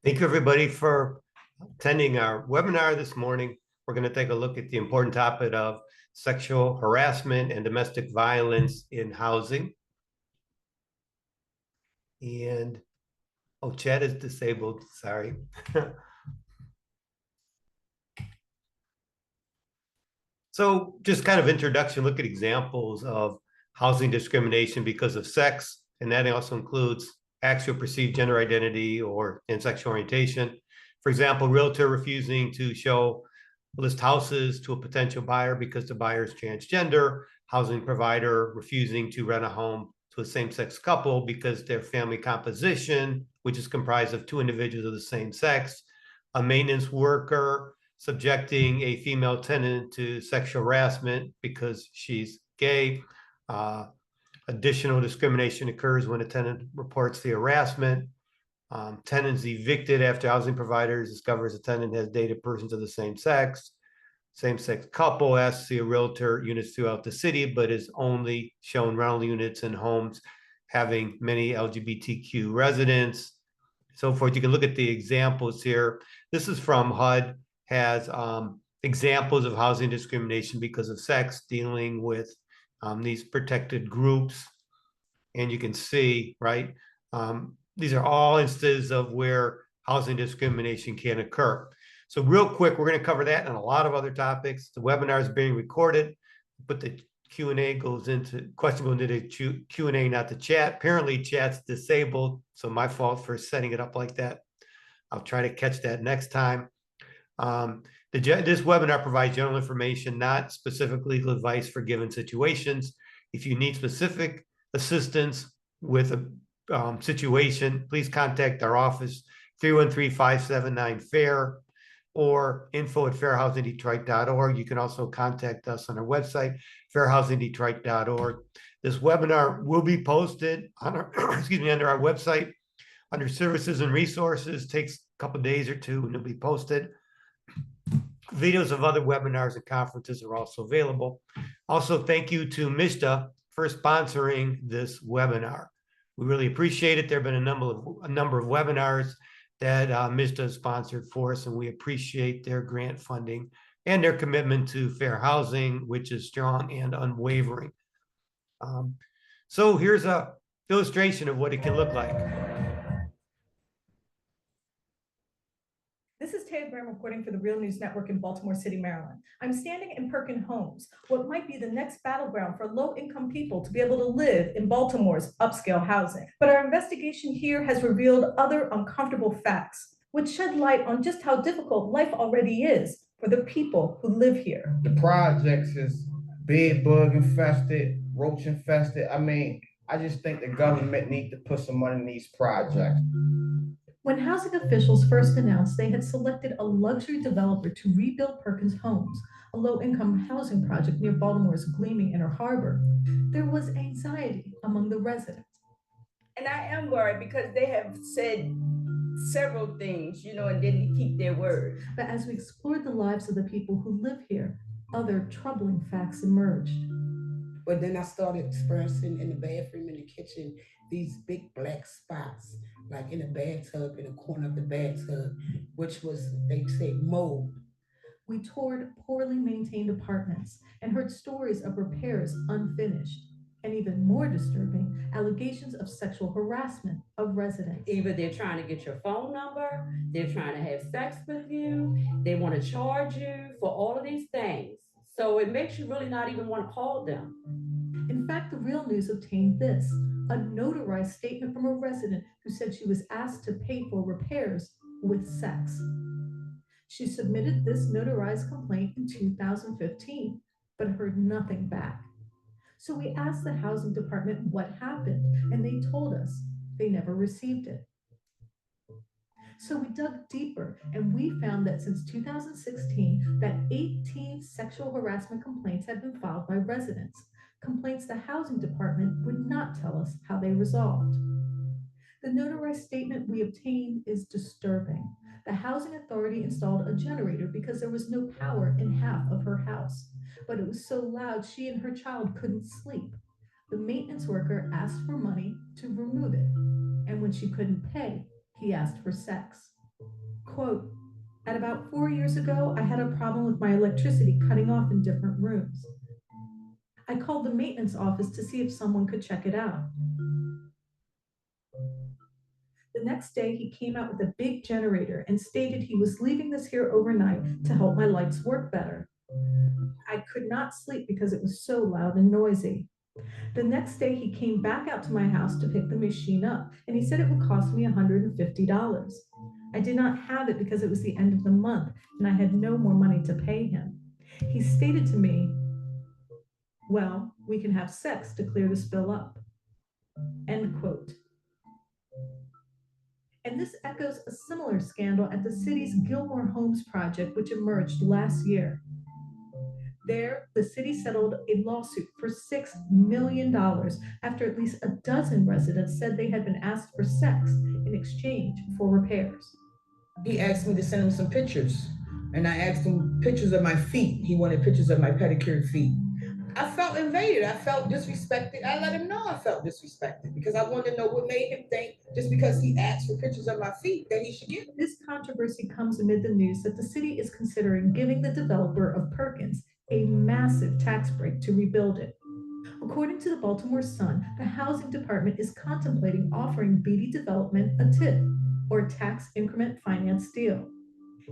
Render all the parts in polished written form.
Thank you, everybody, for attending our webinar this morning. We're going to take a look at the important topic of sexual harassment and domestic violence in housing. And, oh, chat is disabled, sorry. So just kind of introduction, look at examples of housing discrimination because of sex, and that also includes actual perceived gender identity and sexual orientation. For example, realtor refusing to list houses to a potential buyer because the buyer is transgender, housing provider refusing to rent a home to a same-sex couple because their family composition, which is comprised of two individuals of the same sex, a maintenance worker subjecting a female tenant to sexual harassment because she's gay. Additional discrimination occurs when a tenant reports the harassment. Tenants evicted after housing providers discovers a tenant has dated persons of the same sex. Same-sex couple asks to see a realtor units throughout the city, but is only shown rental units in homes having many LGBTQ residents, so forth. You can look at the examples here. This is from HUD, has examples of housing discrimination because of sex, dealing with these protected groups. And you can see, right, these are all instances of where housing discrimination can occur. So real quick, we're going to cover that and a lot of other topics. The webinar is being recorded, but the Q&A goes into the Q&A, not the chat. Apparently chat's disabled, so my fault for setting it up like that. I'll try to catch that next time. This webinar provides general information, not specific legal advice for given situations. If you need specific assistance with a situation, please contact our office, 313-579-FAIR or info@fairhousingdetroit.org. You can also contact us on our website, fairhousingdetroit.org. This webinar will be posted on our, under our website, under services and resources. Takes a couple days or two and it'll be posted. Videos of other webinars and conferences are also available. Also, thank you to MISTA for sponsoring this webinar. We really appreciate it. There have been a number of webinars that MISTA has sponsored for us, and we appreciate their grant funding and their commitment to fair housing, which is strong and unwavering. So here's a illustration of what it can look like. This is Ted Graham reporting for the Real News Network in Baltimore City, Maryland. I'm standing in Perkin Homes, what might be the next battleground for low-income people to be able to live in Baltimore's upscale housing. But our investigation here has revealed other uncomfortable facts, which shed light on just how difficult life already is for the people who live here. The projects is bed bug infested, roach infested. I mean, I just think the government need to put some money in these projects. When housing officials first announced they had selected a luxury developer to rebuild Perkins Homes, a low-income housing project near Baltimore's gleaming Inner Harbor, there was anxiety among the residents. And I am worried because they have said several things, and didn't keep their word. But as we explored the lives of the people who live here, other troubling facts emerged. But then I started experiencing in the bathroom, in the kitchen, these big black spots, like in the bathtub, in the corner of the bathtub, which was, they say, mold. We toured poorly maintained apartments and heard stories of repairs unfinished, and even more disturbing, allegations of sexual harassment of residents. Either they're trying to get your phone number, they're trying to have sex with you, they want to charge you for all of these things. So it makes you really not even want to call them. In fact, the Real News obtained this, a notarized statement from a resident who said she was asked to pay for repairs with sex. She submitted this notarized complaint in 2015, but heard nothing back. So we asked the housing department what happened, and they told us they never received it. So we dug deeper, and we found that since 2016, that 18 sexual harassment complaints had been filed by residents, complaints the housing department would not tell us how they resolved. The notarized statement we obtained is disturbing. The housing authority installed a generator because there was no power in half of her house, but it was so loud she and her child couldn't sleep. The maintenance worker asked for money to remove it, and when she couldn't pay, he asked for sex. Quote, at about 4 years ago, I had a problem with my electricity cutting off in different rooms. I called the maintenance office to see if someone could check it out. The next day, he came out with a big generator and stated he was leaving this here overnight to help my lights work better. I could not sleep because it was so loud and noisy. The next day, he came back out to my house to pick the machine up, and he said it would cost me $150. I did not have it because it was the end of the month, and I had no more money to pay him. He stated to me, well, we can have sex to clear this bill up. End quote. And this echoes a similar scandal at the city's Gilmore Homes project, which emerged last year. There, the city settled a lawsuit for $6 million after at least a dozen residents said they had been asked for sex in exchange for repairs. He asked me to send him some pictures, and I asked him pictures of my feet. He wanted pictures of my pedicured feet. I felt invaded. I felt disrespected. I let him know I felt disrespected because I wanted to know what made him think just because he asked for pictures of my feet that he should get them. This controversy comes amid the news that the city is considering giving the developer of Perkins a massive tax break to rebuild it. According to the Baltimore Sun, the housing department is contemplating offering Beatty Development a TIF, or tax increment finance deal.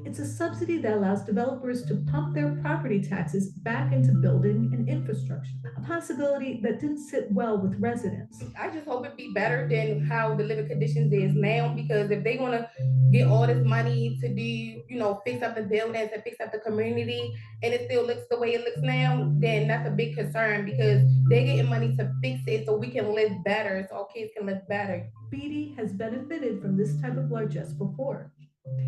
It's a subsidy that allows developers to pump their property taxes back into building and infrastructure, a possibility that didn't sit well with residents. I just hope it be better than how the living conditions is now, because if they want to get all this money to do, fix up the buildings and fix up the community, and it still looks the way it looks now, then that's a big concern, because they're getting money to fix it so we can live better, so our kids can live better. Beatty has benefited from this type of largesse before.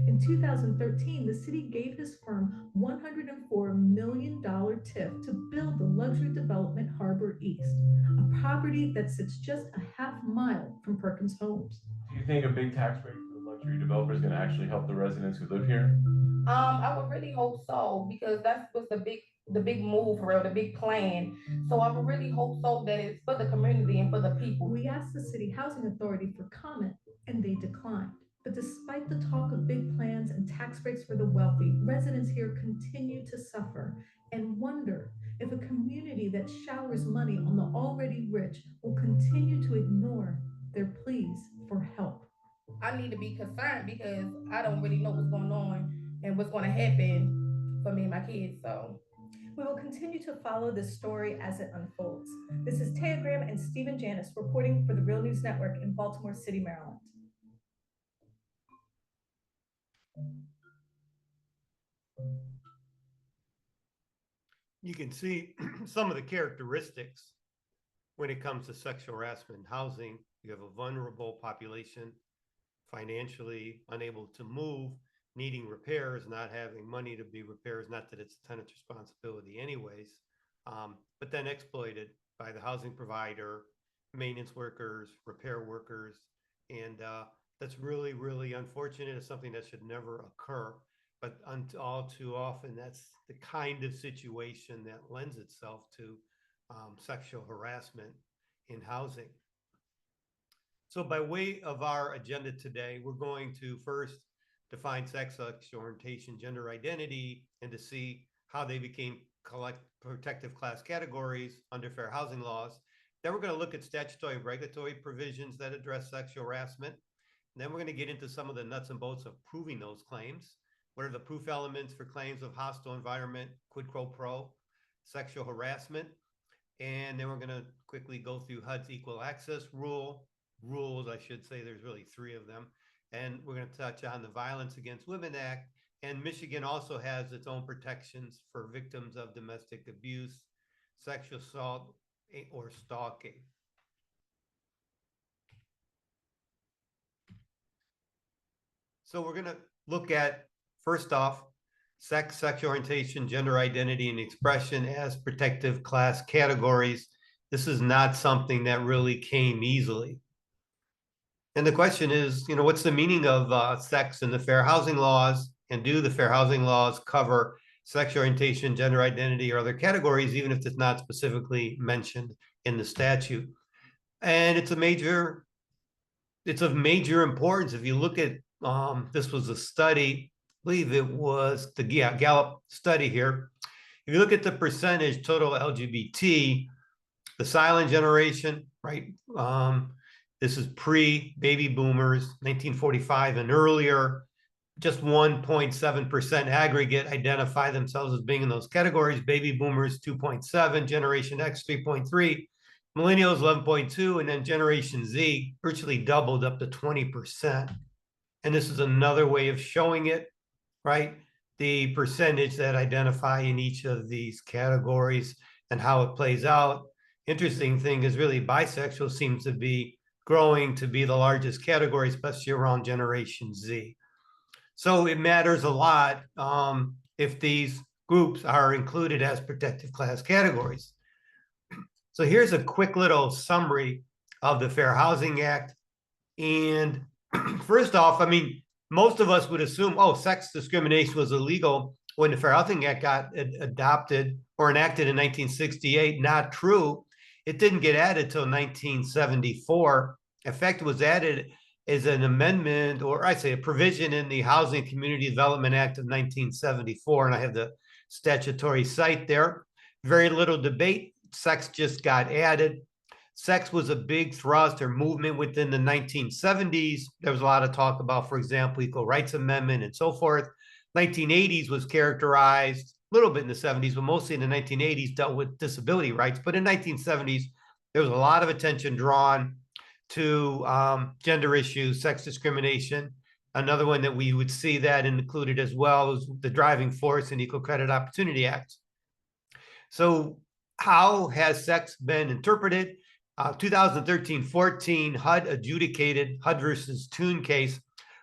In 2013, the city gave his firm $104 million TIF to build the luxury development Harbor East, a property that sits just a half mile from Perkins Homes. Do you think a big tax break for the luxury developer is going to actually help the residents who live here? I would really hope so, because that's what's the big move for real, the big plan. So I would really hope so that it's for the community and for the people. We asked the City Housing Authority for comment, and they declined. But despite the talk of big plans and tax breaks for the wealthy, residents here continue to suffer and wonder if a community that showers money on the already rich will continue to ignore their pleas for help. I need to be concerned because I don't really know what's going on and what's going to happen for me and my kids. So we will continue to follow this story as it unfolds. This is Taya Graham and Stephen Janis reporting for the Real News Network in Baltimore City, Maryland. You can see some of the characteristics when it comes to sexual harassment in housing. You have a vulnerable population, financially unable to move, needing repairs, not having money to be repairs, not that it's a tenant's responsibility anyways, but then exploited by the housing provider, maintenance workers, repair workers, and that's really, really unfortunate. It's something that should never occur, but all too often that's the kind of situation that lends itself to sexual harassment in housing. So by way of our agenda today, we're going to first define sex, sexual orientation, gender identity, and to see how they became protective class categories under fair housing laws. Then we're going to look at statutory and regulatory provisions that address sexual harassment. And then we're going to get into some of the nuts and bolts of proving those claims. What are the proof elements for claims of hostile environment, quid pro quo, sexual harassment? And then we're going to quickly go through HUD's equal access rules, I should say. There's really 3 of them. And we're going to touch on the Violence Against Women Act. And Michigan also has its own protections for victims of domestic abuse, sexual assault, or stalking. So we're going to look at, first off, sex, sexual orientation, gender identity, and expression as protective class categories. This is not something that really came easily. And the question is, what's the meaning of sex in the fair housing laws? And do the fair housing laws cover sexual orientation, gender identity, or other categories, even if it's not specifically mentioned in the statute? And it's of major importance. If you look at this was a study, I believe it was the Gallup study here. If you look at the percentage total LGBT, the silent generation, right? This is pre-baby boomers, 1945 and earlier. Just 1.7% aggregate identify themselves as being in those categories. Baby boomers, 2.7, Generation X, 3.3, millennials, 11.2, and then Generation Z virtually doubled up to 20%. And this is another way of showing it, right? The percentage that identify in each of these categories and how it plays out. Interesting thing is really bisexual seems to be growing to be the largest category, especially around Generation Z. So it matters a lot if these groups are included as protected class categories. So here's a quick little summary of the Fair Housing Act. And first off, I mean, most of us would assume, oh, sex discrimination was illegal when the Fair Housing Act got adopted or enacted in 1968. Not true. It didn't get added till 1974. In fact, it was added as an amendment, or I say a provision in the Housing and Community Development Act of 1974. And I have the statutory site there. Very little debate. Sex just got added. Sex was a big thrust or movement within the 1970s. There was a lot of talk about, for example, Equal Rights Amendment and so forth. 1980s was characterized a little bit in the 70s, but mostly in the 1980s dealt with disability rights. But in 1970s, there was a lot of attention drawn to gender issues, sex discrimination. Another one that we would see that included as well is the driving force in Equal Credit Opportunity Act. So how has sex been interpreted? 2013-14, HUD adjudicated HUD versus Toon case.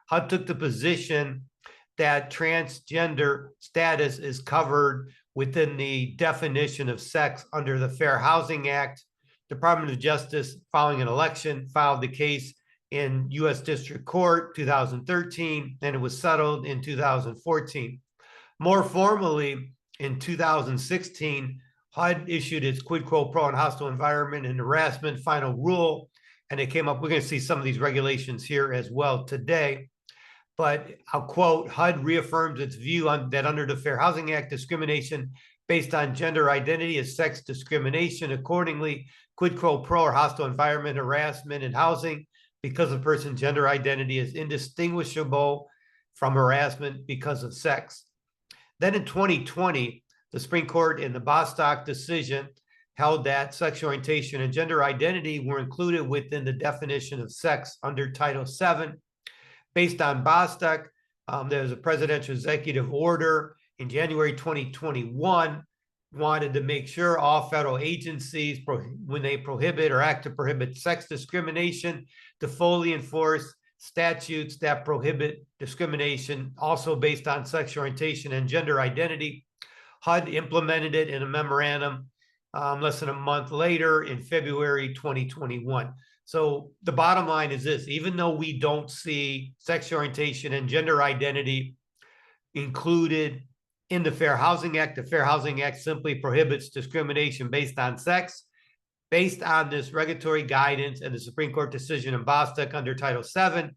HUD took the position that transgender status is covered within the definition of sex under the Fair Housing Act. Department of Justice, following an election, filed the case in U.S. District Court 2013, and it was settled in 2014. More formally, in 2016, HUD issued its quid pro quo on hostile environment and harassment final rule, and it came up. We're going to see some of these regulations here as well today. But I'll quote, HUD reaffirms its view that under the Fair Housing Act, discrimination based on gender identity is sex discrimination. Accordingly, quid pro quo or hostile environment, harassment in housing because a person's gender identity is indistinguishable from harassment because of sex. Then in 2020, the Supreme Court in the Bostock decision held that sexual orientation and gender identity were included within the definition of sex under Title VII. Based on Bostock, there was a presidential executive order in January 2021, wanted to make sure all federal agencies, when they prohibit or act to prohibit sex discrimination, to fully enforce statutes that prohibit discrimination also based on sexual orientation and gender identity. HUD implemented it in a memorandum less than a month later in February 2021. So the bottom line is this: even though we don't see sexual orientation and gender identity included in the Fair Housing Act, the Fair Housing Act simply prohibits discrimination based on sex. Based on this regulatory guidance and the Supreme Court decision in Bostock under Title VII,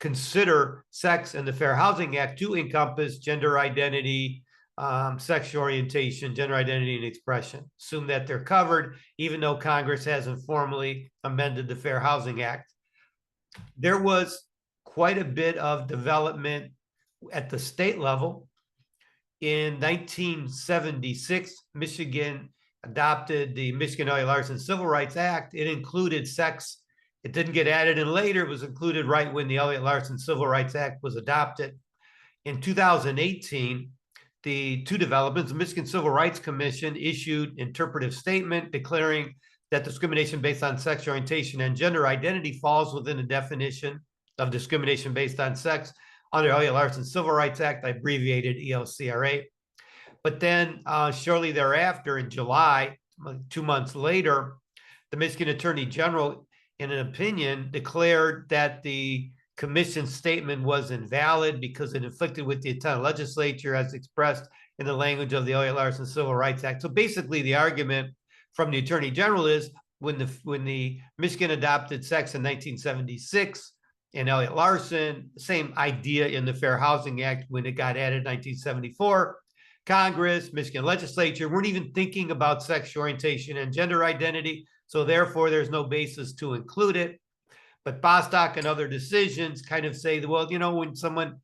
consider sex in the Fair Housing Act to encompass gender identity, sexual orientation, gender identity, and expression. Assume that they're covered, even though Congress hasn't formally amended the Fair Housing Act. There was quite a bit of development at the state level. In 1976, Michigan adopted the Michigan Elliot-Larsen Civil Rights Act. It included sex. It didn't get added in later. It was included right when the Elliot-Larsen Civil Rights Act was adopted. In 2018, the two developments, the Michigan Civil Rights Commission issued interpretive statement declaring that discrimination based on sexual orientation and gender identity falls within the definition of discrimination based on sex under Elliot-Larsen Civil Rights Act, abbreviated ELCRA. But then shortly thereafter, in July, 2 months later, the Michigan Attorney General, in an opinion, declared that the commission's statement was invalid because it conflicted with the intent of the legislature as expressed in the language of the Elliot-Larsen Civil Rights Act. So basically, the argument from the Attorney General is when the Michigan adopted sex in 1976, and Elliot-Larsen, same idea in the Fair Housing Act when it got added in 1974. Congress, Michigan legislature weren't even thinking about sexual orientation and gender identity, so therefore there's no basis to include it. But Bostock and other decisions kind of say, well, you know, when someone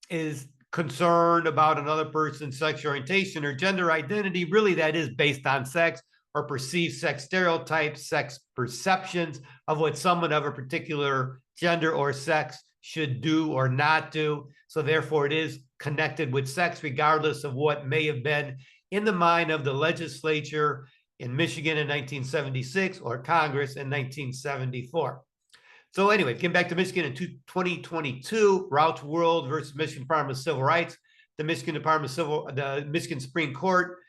is concerned about another person's sexual orientation or gender identity, really that is based on sex or perceived sex stereotypes, sex perceptions of what someone of a particular gender or sex should do or not do. So therefore it is connected with sex, regardless of what may have been in the mind of the legislature in Michigan in 1976 or Congress in 1974. So anyway, came back to Michigan in 2022, Rauch World versus Michigan Department of Civil Rights. The Michigan Supreme Court,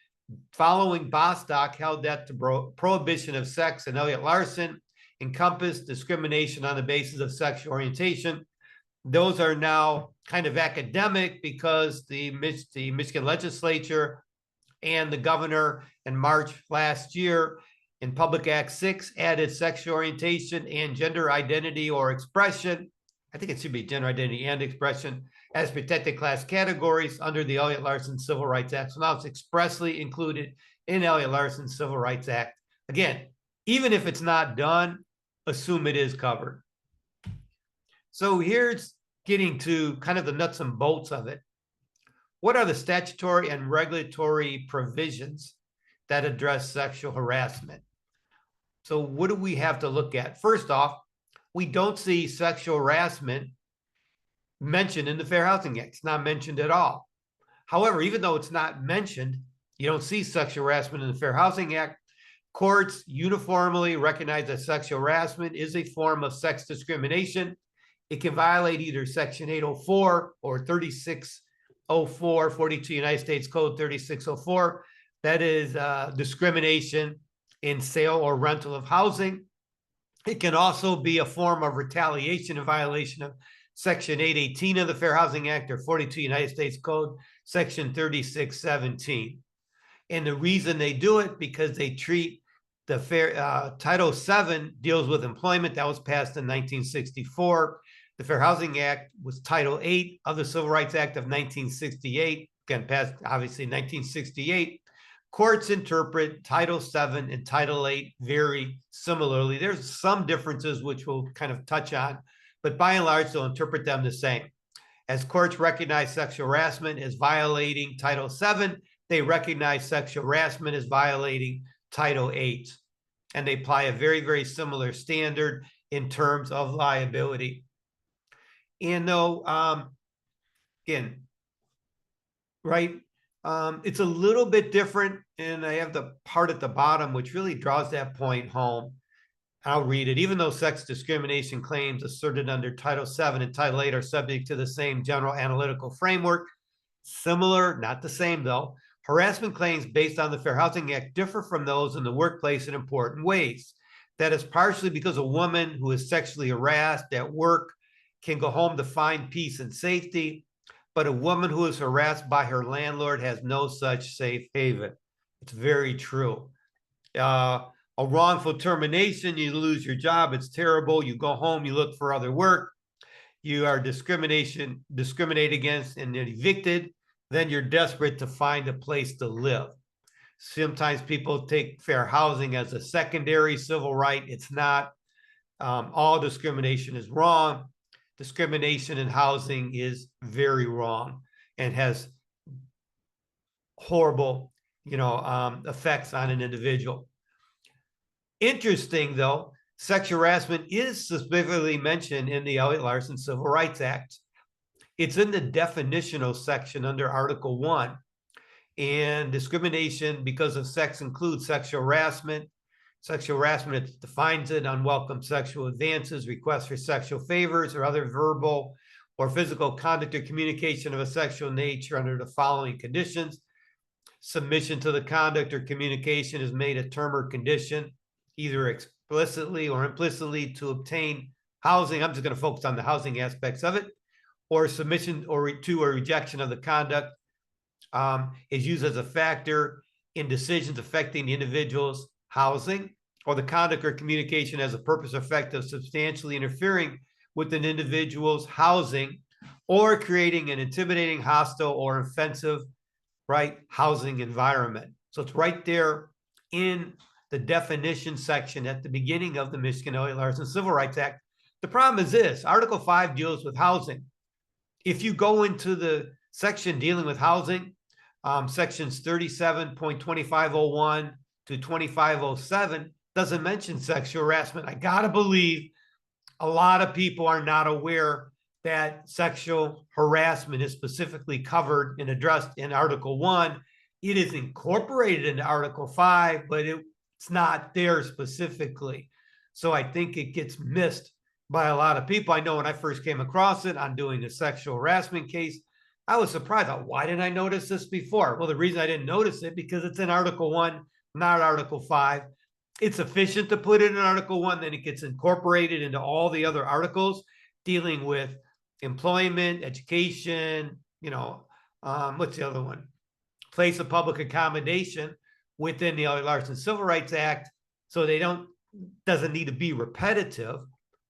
following Bostock, held that the prohibition of sex in Elliot-Larsen encompassed discrimination on the basis of sexual orientation. Those are now kind of academic because the Michigan legislature and the governor in March last year in Public Act 6 added sexual orientation and gender identity or expression. I think it should be gender identity and expression as protected class categories under the Elliot-Larsen Civil Rights Act. So now it's expressly included in Elliot-Larsen Civil Rights Act. Again, even if it's not done, assume it is covered. So here's getting to kind of the nuts and bolts of it. What are the statutory and regulatory provisions that address sexual harassment? So what do we have to look at? First off, we don't see sexual harassment mentioned in the Fair Housing Act. It's not mentioned at all. However, even though it's not mentioned, you don't see sexual harassment in the Fair Housing Act. Courts uniformly recognize that sexual harassment is a form of sex discrimination. It can violate either Section 804 or 3604, 42 United States Code 3604. That is discrimination in sale or rental of housing. It can also be a form of retaliation in violation of Section 818 of the Fair Housing Act or 42 United States Code, Section 3617. And the reason they do it, because they treat the Title VII deals with employment. That was passed in 1964. The Fair Housing Act was Title VIII of the Civil Rights Act of 1968, again, passed obviously in 1968. Courts interpret Title VII and Title VIII very similarly. There's some differences which we'll kind of touch on, but by and large, they'll interpret them the same. As courts recognize sexual harassment as violating Title VII, they recognize sexual harassment as violating Title VIII. And they apply a very, very similar standard in terms of liability. And though, again, right, it's a little bit different, and I have the part at the bottom which really draws that point home. I'll read it. Even though sex discrimination claims asserted under Title VII and Title VIII are subject to the same general analytical framework, similar, not the same though, harassment claims based on the Fair Housing Act differ from those in the workplace in important ways. That is partially because a woman who is sexually harassed at work can go home to find peace and safety, but a woman who is harassed by her landlord has no such safe haven. It's very true. A wrongful termination, you lose your job, it's terrible. You go home, you look for other work. You are discriminated against and then evicted. Then you're desperate to find a place to live. Sometimes people take fair housing as a secondary civil right. It's not. All discrimination is wrong. Discrimination in housing is very wrong and has horrible, effects on an individual. Interesting, though, sexual harassment is specifically mentioned in the Elliot-Larsen Civil Rights Act. It's in the definitional section under Article 1. And discrimination because of sex includes sexual harassment. Sexual harassment, it defines it: unwelcome sexual advances, requests for sexual favors, or other verbal or physical conduct or communication of a sexual nature under the following conditions. Submission to the conduct or communication is made a term or condition, either explicitly or implicitly, to obtain housing. I'm just going to focus on the housing aspects of it. Or submission or to a rejection of the conduct is used as a factor in decisions affecting the individual's housing, or the conduct or communication has a purpose or effect of substantially interfering with an individual's housing or creating an intimidating, hostile, or offensive, right, housing environment. So it's right there in the definition section at the beginning of the Michigan Elliot-Larsen Civil Rights Act. The problem is this: Article 5 deals with housing. If you go into the section dealing with housing, sections 37.2501 to 2507 doesn't mention sexual harassment. I gotta believe a lot of people are not aware that sexual harassment is specifically covered and addressed in Article 1. It is incorporated into Article 5, but it's not there specifically. So I think it gets missed by a lot of people. I know when I first came across it, I'm doing a sexual harassment case, I was surprised. Why didn't I notice this before? Well, the reason I didn't notice it, because it's in Article 1, not Article 5. It's sufficient to put it in Article 1, then it gets incorporated into all the other articles dealing with employment, education, what's the other one? Place of public accommodation within the Elliot-Larsen Civil Rights Act. So doesn't need to be repetitive,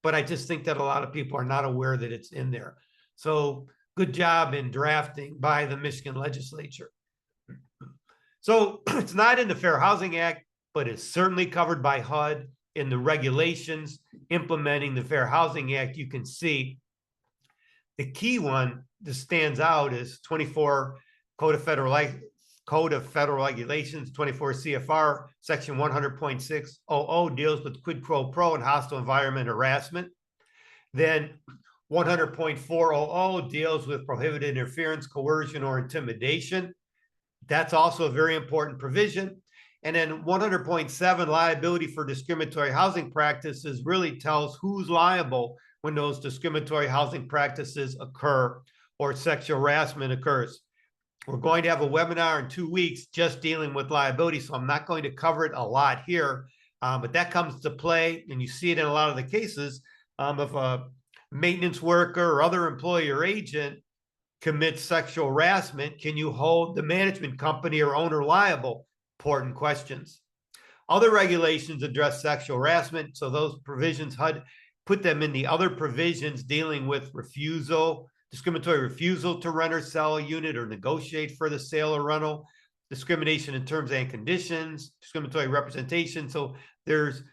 but I just think that a lot of people are not aware that it's in there. So good job in drafting by the Michigan legislature. So it's not in the Fair Housing Act, but it's certainly covered by HUD in the regulations implementing the Fair Housing Act. You can see the key one that stands out is 24 Code of Federal Regulations, 24 CFR, section 100.600 deals with quid pro quo and hostile environment harassment. Then 100.400 deals with prohibited interference, coercion, or intimidation. That's also a very important provision. And then 100.7, liability for discriminatory housing practices, really tells who's liable when those discriminatory housing practices occur or sexual harassment occurs. We're going to have a webinar in 2 weeks just dealing with liability, so I'm not going to cover it a lot here, but that comes to play, and you see it in a lot of the cases. If a maintenance worker or other employee or agent commits sexual harassment, can you hold the management company or owner liable? Important questions. Other regulations address sexual harassment, so those provisions, HUD put them in the other provisions dealing with refusal, discriminatory refusal to rent or sell a unit or negotiate for the sale or rental, discrimination in terms and conditions, discriminatory representation. So there's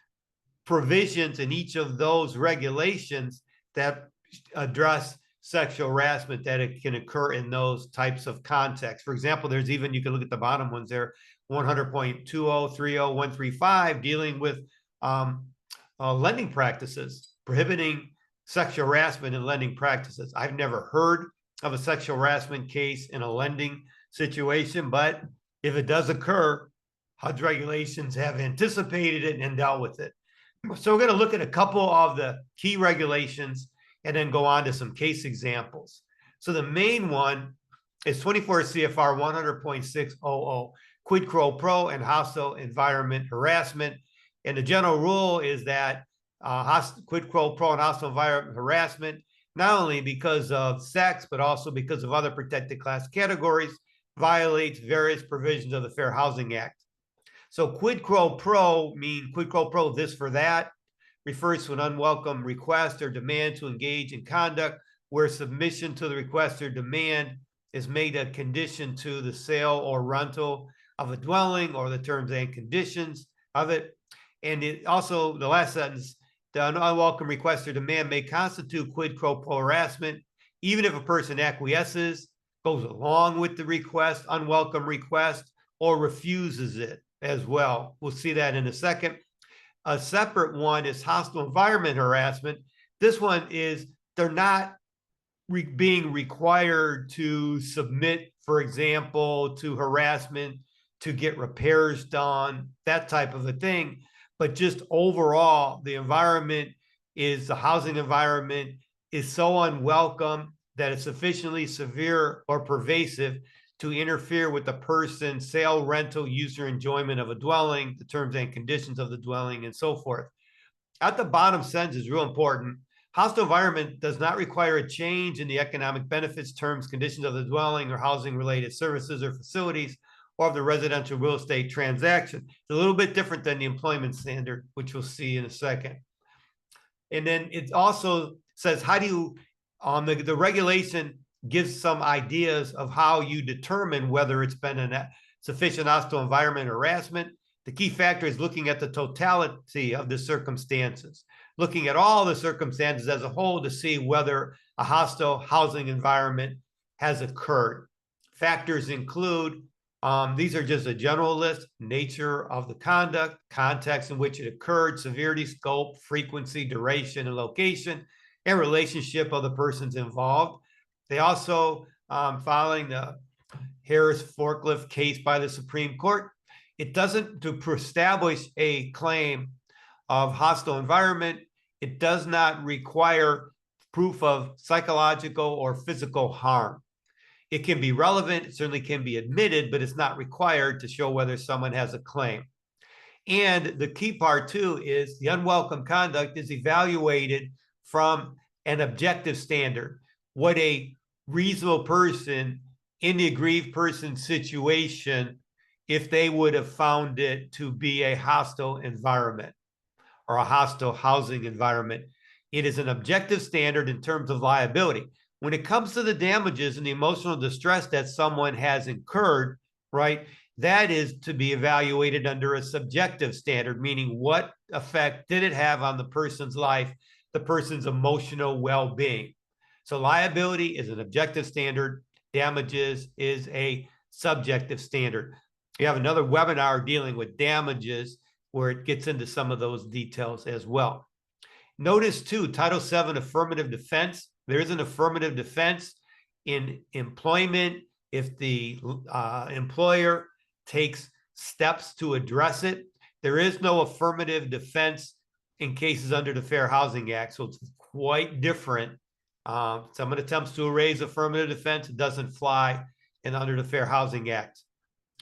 provisions in each of those regulations that address sexual harassment that it can occur in those types of contexts. For example, there's even, you can look at the bottom ones there, 100.20, 30, 135, dealing with lending practices, prohibiting sexual harassment in lending practices. I've never heard of a sexual harassment case in a lending situation, but if it does occur, HUD's regulations have anticipated it and dealt with it. So we're going to look at a couple of the key regulations and then go on to some case examples. So the main one is 24 CFR 100.600, quid pro quo and hostile environment harassment. And the general rule is that quid pro quo and hostile environment harassment, not only because of sex, but also because of other protected class categories, violates various provisions of the Fair Housing Act. So quid pro quo means quid pro quo, this for that, refers to an unwelcome request or demand to engage in conduct where submission to the request or demand is made a condition to the sale or rental of a dwelling or the terms and conditions of it. And it also, the last sentence, the unwelcome request or demand may constitute quid pro quo harassment, even if a person acquiesces, goes along with the request, unwelcome request, or refuses it as well. We'll see that in a second. A separate one is hostile environment harassment. This one is they're not being required to submit, for example, to harassment to get repairs done, that type of a thing. But just overall, the housing environment is so unwelcome that it's sufficiently severe or pervasive to interfere with the person's sale, rental, use, or enjoyment of a dwelling, the terms and conditions of the dwelling, and so forth. At the bottom sentence is real important. Hostile environment does not require a change in the economic benefits, terms, conditions of the dwelling or housing-related services or facilities or of the residential real estate transaction. It's a little bit different than the employment standard, which we'll see in a second. And then it also says, how do you, the regulation gives some ideas of how you determine whether it's been a sufficient hostile environment or harassment. The key factor is looking at the totality of the circumstances, looking at all the circumstances as a whole to see whether a hostile housing environment has occurred. Factors include, these are just a general list: nature of the conduct, context in which it occurred, severity, scope, frequency, duration, and location, and relationship of the persons involved. They also, following the Harris forklift case by the Supreme Court, it doesn't, to establish a claim of hostile environment, it does not require proof of psychological or physical harm. It can be relevant, it certainly can be admitted, but it's not required to show whether someone has a claim. And the key part too is the unwelcome conduct is evaluated from an objective standard. What a reasonable person in the aggrieved person situation, if they would have found it to be a hostile environment or a hostile housing environment. It is an objective standard in terms of liability. When it comes to the damages and the emotional distress that someone has incurred, right, that is to be evaluated under a subjective standard, meaning what effect did it have on the person's life, the person's emotional well-being. So liability is an objective standard. Damages is a subjective standard. We have another webinar dealing with damages where it gets into some of those details as well. Notice too, Title VII affirmative defense. There is an affirmative defense in employment if the employer takes steps to address it. There is no affirmative defense in cases under the Fair Housing Act, so it's quite different. Someone attempts to raise affirmative defense, it doesn't fly under the Fair Housing Act.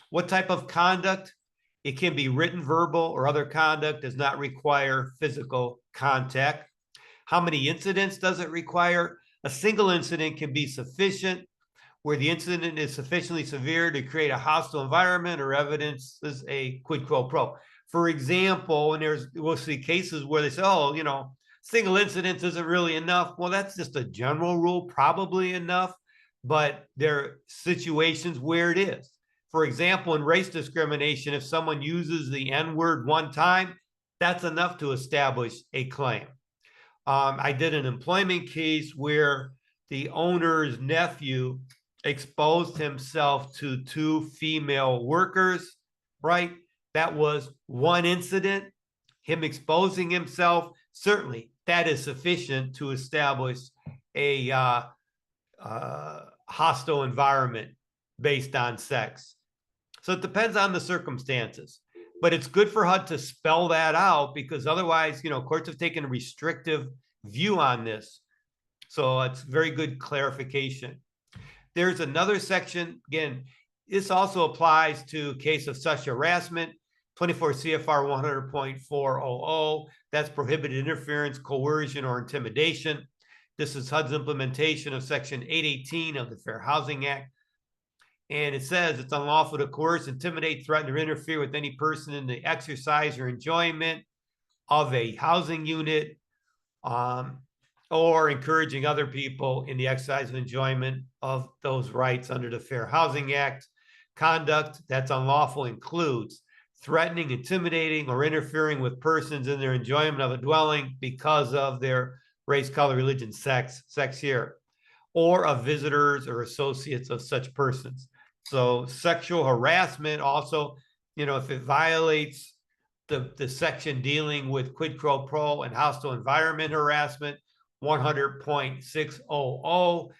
What type of conduct? It can be written, verbal, or other conduct, does not require physical contact. How many incidents does it require? A single incident can be sufficient where the incident is sufficiently severe to create a hostile environment or evidence is a quid pro quo. For example, and we'll see cases where they say, oh, you know, single incidents isn't really enough. Well, that's just a general rule, probably enough, but there are situations where it is. For example, in race discrimination, if someone uses the N-word one time, that's enough to establish a claim. I did an employment case where the owner's nephew exposed himself to 2 female workers, right? That was one incident. Him exposing himself, certainly that is sufficient to establish a hostile environment based on sex. So it depends on the circumstances, but it's good for HUD to spell that out because otherwise, you know, courts have taken a restrictive view on this. So it's very good clarification. There's another section, again, this also applies to case of such harassment, 24 CFR 100.400, that's prohibited interference, coercion, or intimidation. This is HUD's implementation of Section 818 of the Fair Housing Act. And it says it's unlawful to coerce, intimidate, threaten, or interfere with any person in the exercise or enjoyment of a housing unit, or encouraging other people in the exercise and enjoyment of those rights under the Fair Housing Act. Conduct that's unlawful includes threatening, intimidating, or interfering with persons in their enjoyment of a dwelling because of their race, color, religion, sex here, or of visitors or associates of such persons. So sexual harassment also, you know, if it violates the section dealing with quid pro quo and hostile environment harassment, 100.600,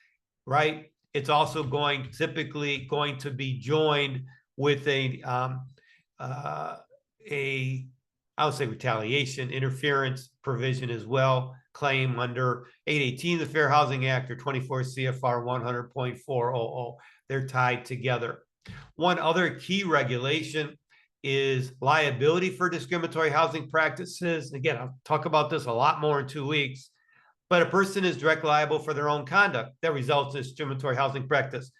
right? It's also typically going to be joined with I would say retaliation, interference provision as well, claim under 818 of the Fair Housing Act or 24 CFR 100.400. They're tied together. One other key regulation is liability for discriminatory housing practices. Again, I'll talk about this a lot more in 2 weeks, but a person is directly liable for their own conduct that results in discriminatory housing practice.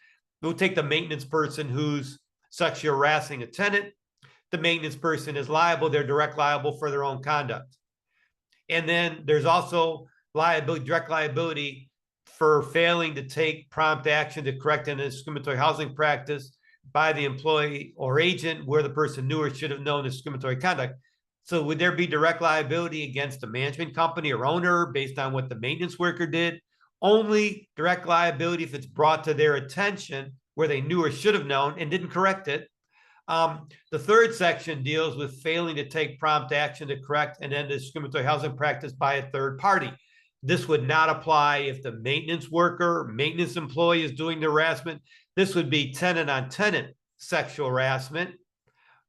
We'll take the maintenance person who's sexually harassing a tenant. The maintenance person is liable, they're direct liable for their own conduct. And then there's also liability, direct liability for failing to take prompt action to correct an discriminatory housing practice by the employee or agent where the person knew or should have known discriminatory conduct. So would there be direct liability against the management company or owner based on what the maintenance worker did? Only direct liability if it's brought to their attention where they knew or should have known and didn't correct it. The third section deals with failing to take prompt action to correct and end a discriminatory housing practice by a third party. This would not apply if the maintenance worker, maintenance employee is doing the harassment. This would be tenant on tenant sexual harassment,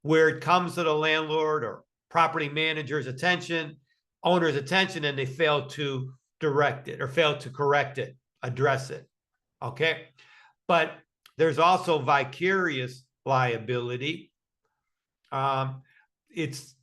where it comes to the landlord or property manager's attention, owner's attention, and they fail to direct it or fail to correct it, address it. Okay. But there's also vicarious liability. This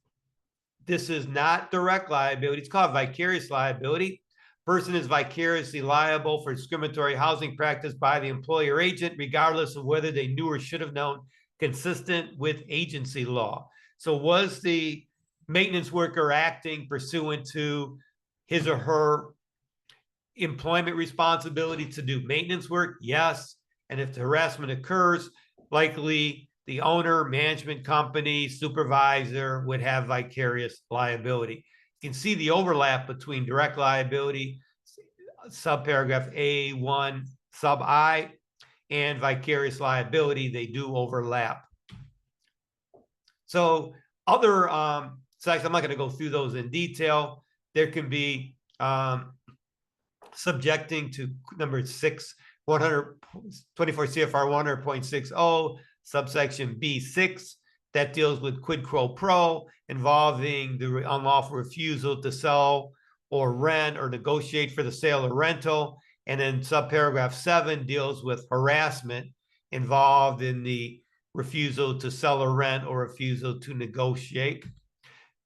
is not direct liability. It's called vicarious liability. Person is vicariously liable for discriminatory housing practice by the employer or agent, regardless of whether they knew or should have known, consistent with agency law. So was the maintenance worker acting pursuant to his or her employment responsibility to do maintenance work? Yes. And if the harassment occurs, likely the owner, management company, supervisor would have vicarious liability. You can see the overlap between direct liability, subparagraph A1, sub I, and vicarious liability. They do overlap. So other sections, I'm not going to go through those in detail. There can be subjecting to number 6, 124 CFR 100.60, subsection B6, that deals with quid pro quo involving the unlawful refusal to sell or rent or negotiate for the sale or rental. And then subparagraph 7 deals with harassment involved in the refusal to sell or rent or refusal to negotiate.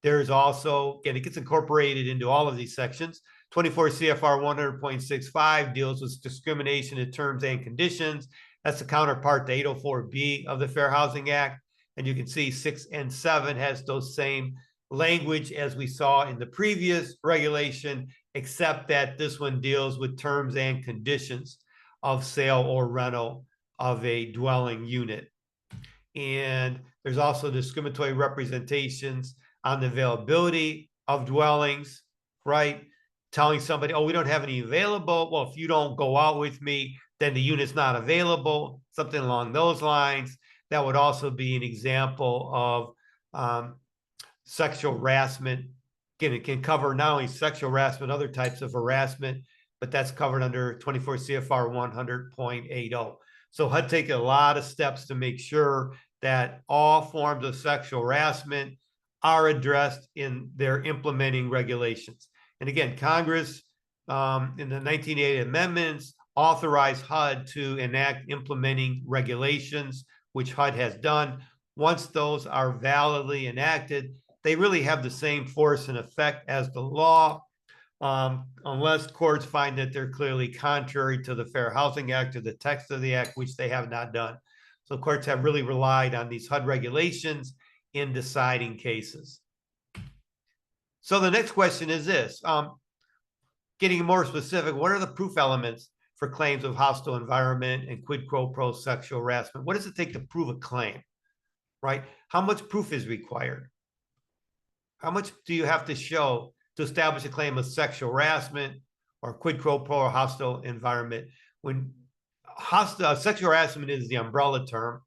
There's also, again, it gets incorporated into all of these sections. 24 CFR 100.65 deals with discrimination in terms and conditions. That's the counterpart to 804B of the Fair Housing Act. And you can see 6 and 7 has those same language as we saw in the previous regulation, except that this one deals with terms and conditions of sale or rental of a dwelling unit. And there's also discriminatory representations on the availability of dwellings, right? Telling somebody, oh, we don't have any available. Well, if you don't go out with me, then the unit's not available, something along those lines. That would also be an example of sexual harassment. Again, it can cover not only sexual harassment, other types of harassment, but that's covered under 24 CFR 100.80. So HUD taken a lot of steps to make sure that all forms of sexual harassment are addressed in their implementing regulations. And again, Congress in the 1980 amendments authorized HUD to enact implementing regulations, which HUD has done. Once those are validly enacted, they really have the same force and effect as the law, unless courts find that they're clearly contrary to the Fair Housing Act or the text of the act, which they have not done. So courts have really relied on these HUD regulations in deciding cases. So the next question is this, getting more specific, what are the proof elements for claims of hostile environment and quid pro quo sexual harassment? What does it take to prove a claim, right? How much proof is required? How much do you have to show to establish a claim of sexual harassment or quid pro quo or hostile environment? When sexual harassment is the umbrella term,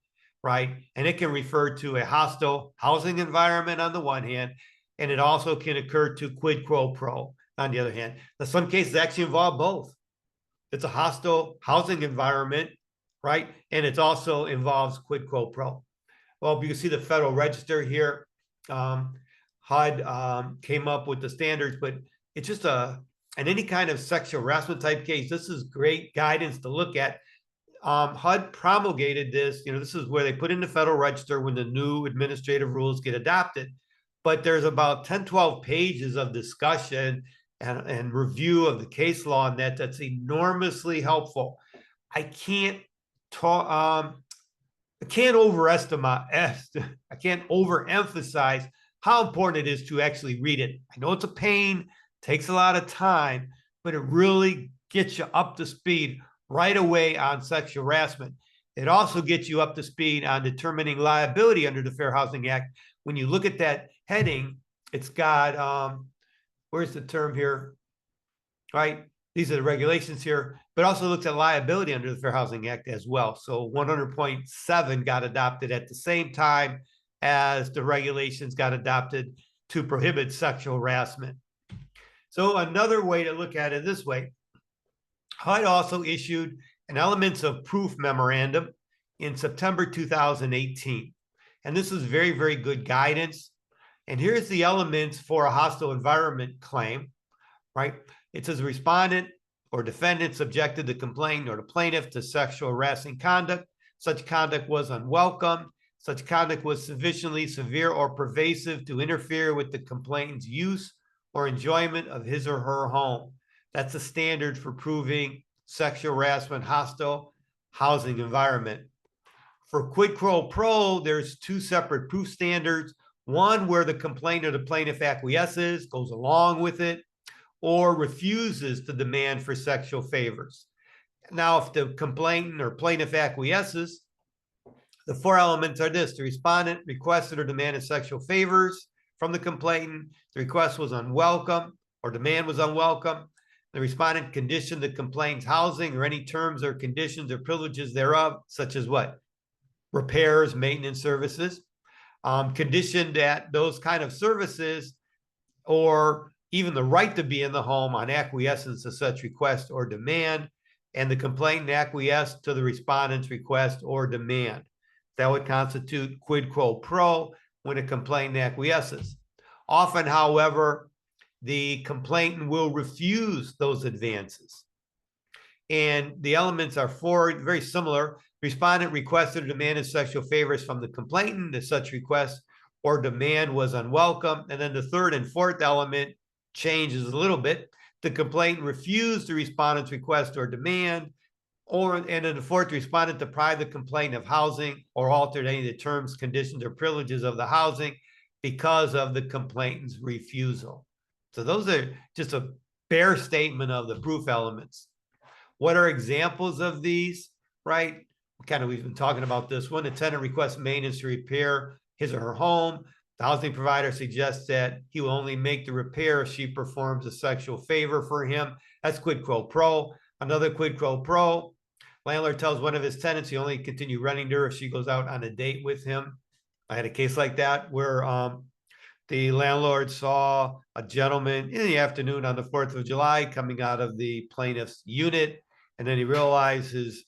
right? And it can refer to a hostile housing environment on the one hand, and it also can occur to quid pro quo on the other hand. Now, some cases actually involve both. It's a hostile housing environment, right? And it also involves quid pro quo. Well, you can see the Federal Register here. HUD came up with the standards, but it's just in any kind of sexual harassment type case, this is great guidance to look at. HUD promulgated this, this is where they put in the Federal Register when the new administrative rules get adopted. But there's about 10, 12 pages of discussion and review of the case law on that's enormously helpful. I can't overemphasize how important it is to actually read it. I know it's a pain, takes a lot of time, but it really gets you up to speed right away on sexual harassment. It also gets you up to speed on determining liability under the Fair Housing Act. When you look at that heading, it's got, where's the term here? Right? These are the regulations here, but also looks at liability under the Fair Housing Act as well. So 100.7 got adopted at the same time as the regulations got adopted to prohibit sexual harassment. So another way to look at it this way, HUD also issued an elements of proof memorandum in September 2018. And this is very, very good guidance. And here's the elements for a hostile environment claim, right? It says respondent or defendant subjected the complainant or the plaintiff to sexual harassing conduct. Such conduct was unwelcome. Such conduct was sufficiently severe or pervasive to interfere with the complainant's use or enjoyment of his or her home. That's the standard for proving sexual harassment, hostile housing environment. For quid pro quo, there's two separate proof standards. One where the complainant or the plaintiff acquiesces, goes along with it, or refuses to demand for sexual favors. Now, if the complainant or plaintiff acquiesces, the four elements are this: the respondent requested or demanded sexual favors from the complainant, the request was unwelcome or demand was unwelcome, the respondent conditioned the complainant's housing or any terms or conditions or privileges thereof, such as what? Repairs, maintenance services, conditioned that those kind of services or even the right to be in the home on acquiescence to such request or demand, and the complainant acquiesced to the respondent's request or demand. That would constitute quid pro quo when a complainant acquiesces. Often, however, the complainant will refuse those advances. And the elements are four, very similar. Respondent requested or demanded sexual favors from the complainant. That such request or demand was unwelcome. And then the third and fourth element changes a little bit. The complainant refused the respondent's request or demand, and then the fourth, respondent deprived the complainant of housing or altered any of the terms, conditions, or privileges of the housing because of the complainant's refusal. So those are just a bare statement of the proof elements. What are examples of these, right? We've been talking about this one. The tenant requests maintenance to repair his or her home. The housing provider suggests that he will only make the repair if she performs a sexual favor for him. That's quid pro quo. Another quid pro quo. Landlord tells one of his tenants he only continue renting to her if she goes out on a date with him. I had a case like that where the landlord saw a gentleman in the afternoon on the 4th of July coming out of the plaintiff's unit. And then he realized his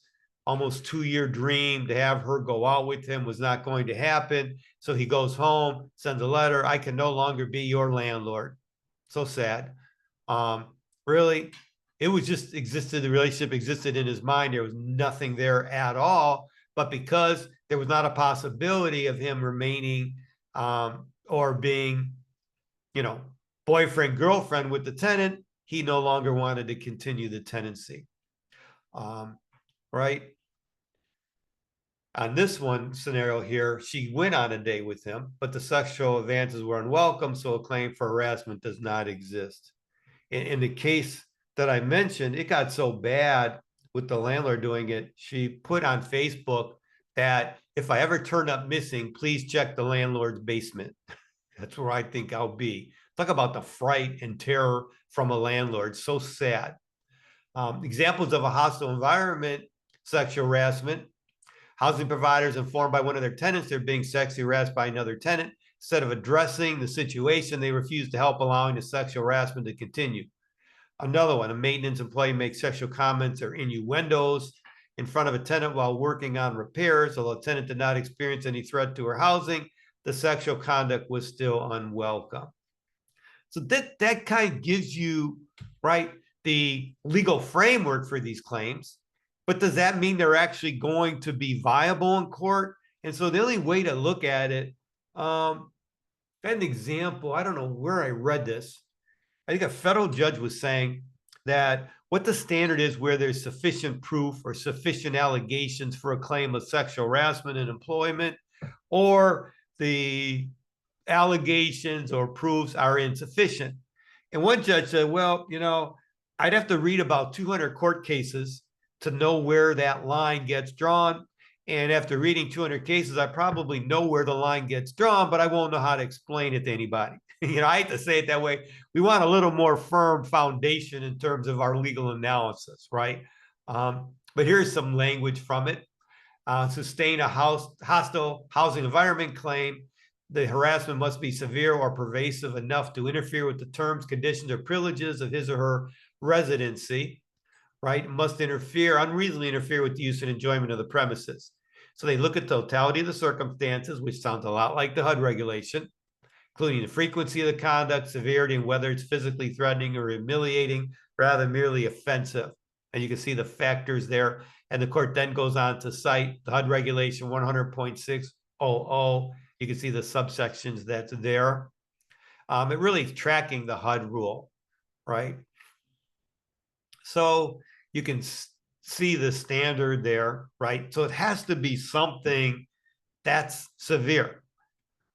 almost 2-year dream to have her go out with him was not going to happen. So he goes home, sends a letter: I can no longer be your landlord. So sad. Really, it was just existed, the relationship existed in his mind. There was nothing there at all. But because there was not a possibility of him remaining or being, boyfriend, girlfriend with the tenant, he no longer wanted to continue the tenancy. Right? On this one scenario here, she went on a date with him, but the sexual advances were unwelcome, so a claim for harassment does not exist. In the case that I mentioned, it got so bad with the landlord doing it, she put on Facebook that if I ever turn up missing, please check the landlord's basement. That's where I think I'll be. Talk about the fright and terror from a landlord. So sad. Examples of a hostile environment: sexual harassment. Housing providers informed by one of their tenants they're being sexually harassed by another tenant. Instead of addressing the situation, they refuse to help, allowing the sexual harassment to continue. Another one: a maintenance employee makes sexual comments or innuendos in front of a tenant while working on repairs. Although the tenant did not experience any threat to her housing, the sexual conduct was still unwelcome. So that kind of gives you, right, the legal framework for these claims. But does that mean they're actually going to be viable in court? And so the only way to look at it, I had an example. I don't know where I read this. I think a federal judge was saying that what the standard is where there's sufficient proof or sufficient allegations for a claim of sexual harassment in employment, or the allegations or proofs are insufficient. And one judge said, well, I'd have to read about 200 court cases to know where that line gets drawn. And after reading 200 cases, I probably know where the line gets drawn, but I won't know how to explain it to anybody. I hate to say it that way. We want a little more firm foundation in terms of our legal analysis, right? But here's some language from it. Sustain a hostile housing environment claim. The harassment must be severe or pervasive enough to interfere with the terms, conditions, or privileges of his or her residency, right? It must unreasonably interfere with the use and enjoyment of the premises. So they look at the totality of the circumstances, which sounds a lot like the HUD regulation, including the frequency of the conduct, severity, and whether it's physically threatening or humiliating, rather than merely offensive. And you can see the factors there. And the court then goes on to cite the HUD regulation 100.600. You can see the subsections that's there. It really is tracking the HUD rule, right? So you can see the standard there, right? So it has to be something that's severe.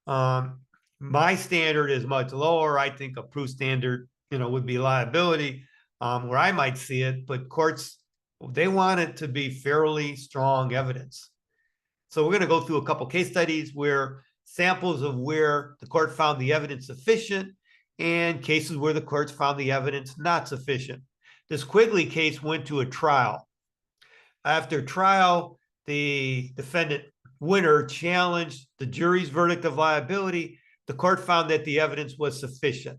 My standard is much lower. I think a proof standard, would be liability, where I might see it, but courts, they want it to be fairly strong evidence. So we're going to go through a couple case studies where samples of where the court found the evidence sufficient and cases where the courts found the evidence not sufficient. This Quigley case went to a trial. After trial, the defendant Winter challenged the jury's verdict of liability. The court found that the evidence was sufficient.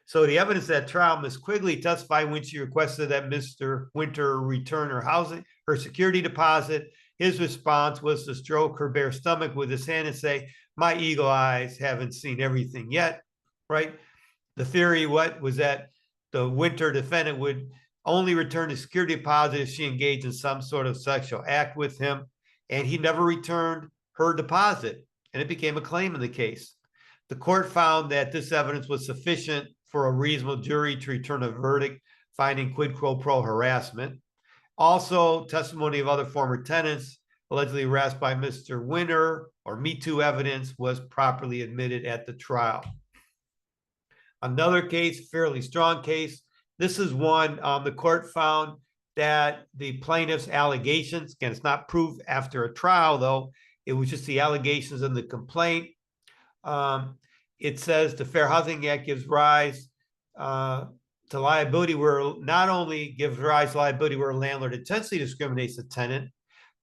So the evidence at trial, Ms. Quigley testified when she requested that Mr. Winter return her security deposit. His response was to stroke her bare stomach with his hand and say, "My eagle eyes haven't seen everything yet," right? The theory was that the Winter defendant would only return the security deposit if she engaged in some sort of sexual act with him, and he never returned her deposit, and it became a claim in the case. The court found that this evidence was sufficient for a reasonable jury to return a verdict finding quid pro quo harassment. Also, testimony of other former tenants allegedly harassed by Mr. Winter or Me Too evidence was properly admitted at the trial. Another case, fairly strong case. This is one the court found that the plaintiff's allegations, again, it's not proof after a trial, though, it was just the allegations in the complaint. It says the Fair Housing Act gives rise to liability where not only gives rise to liability where a landlord intentionally discriminates a tenant,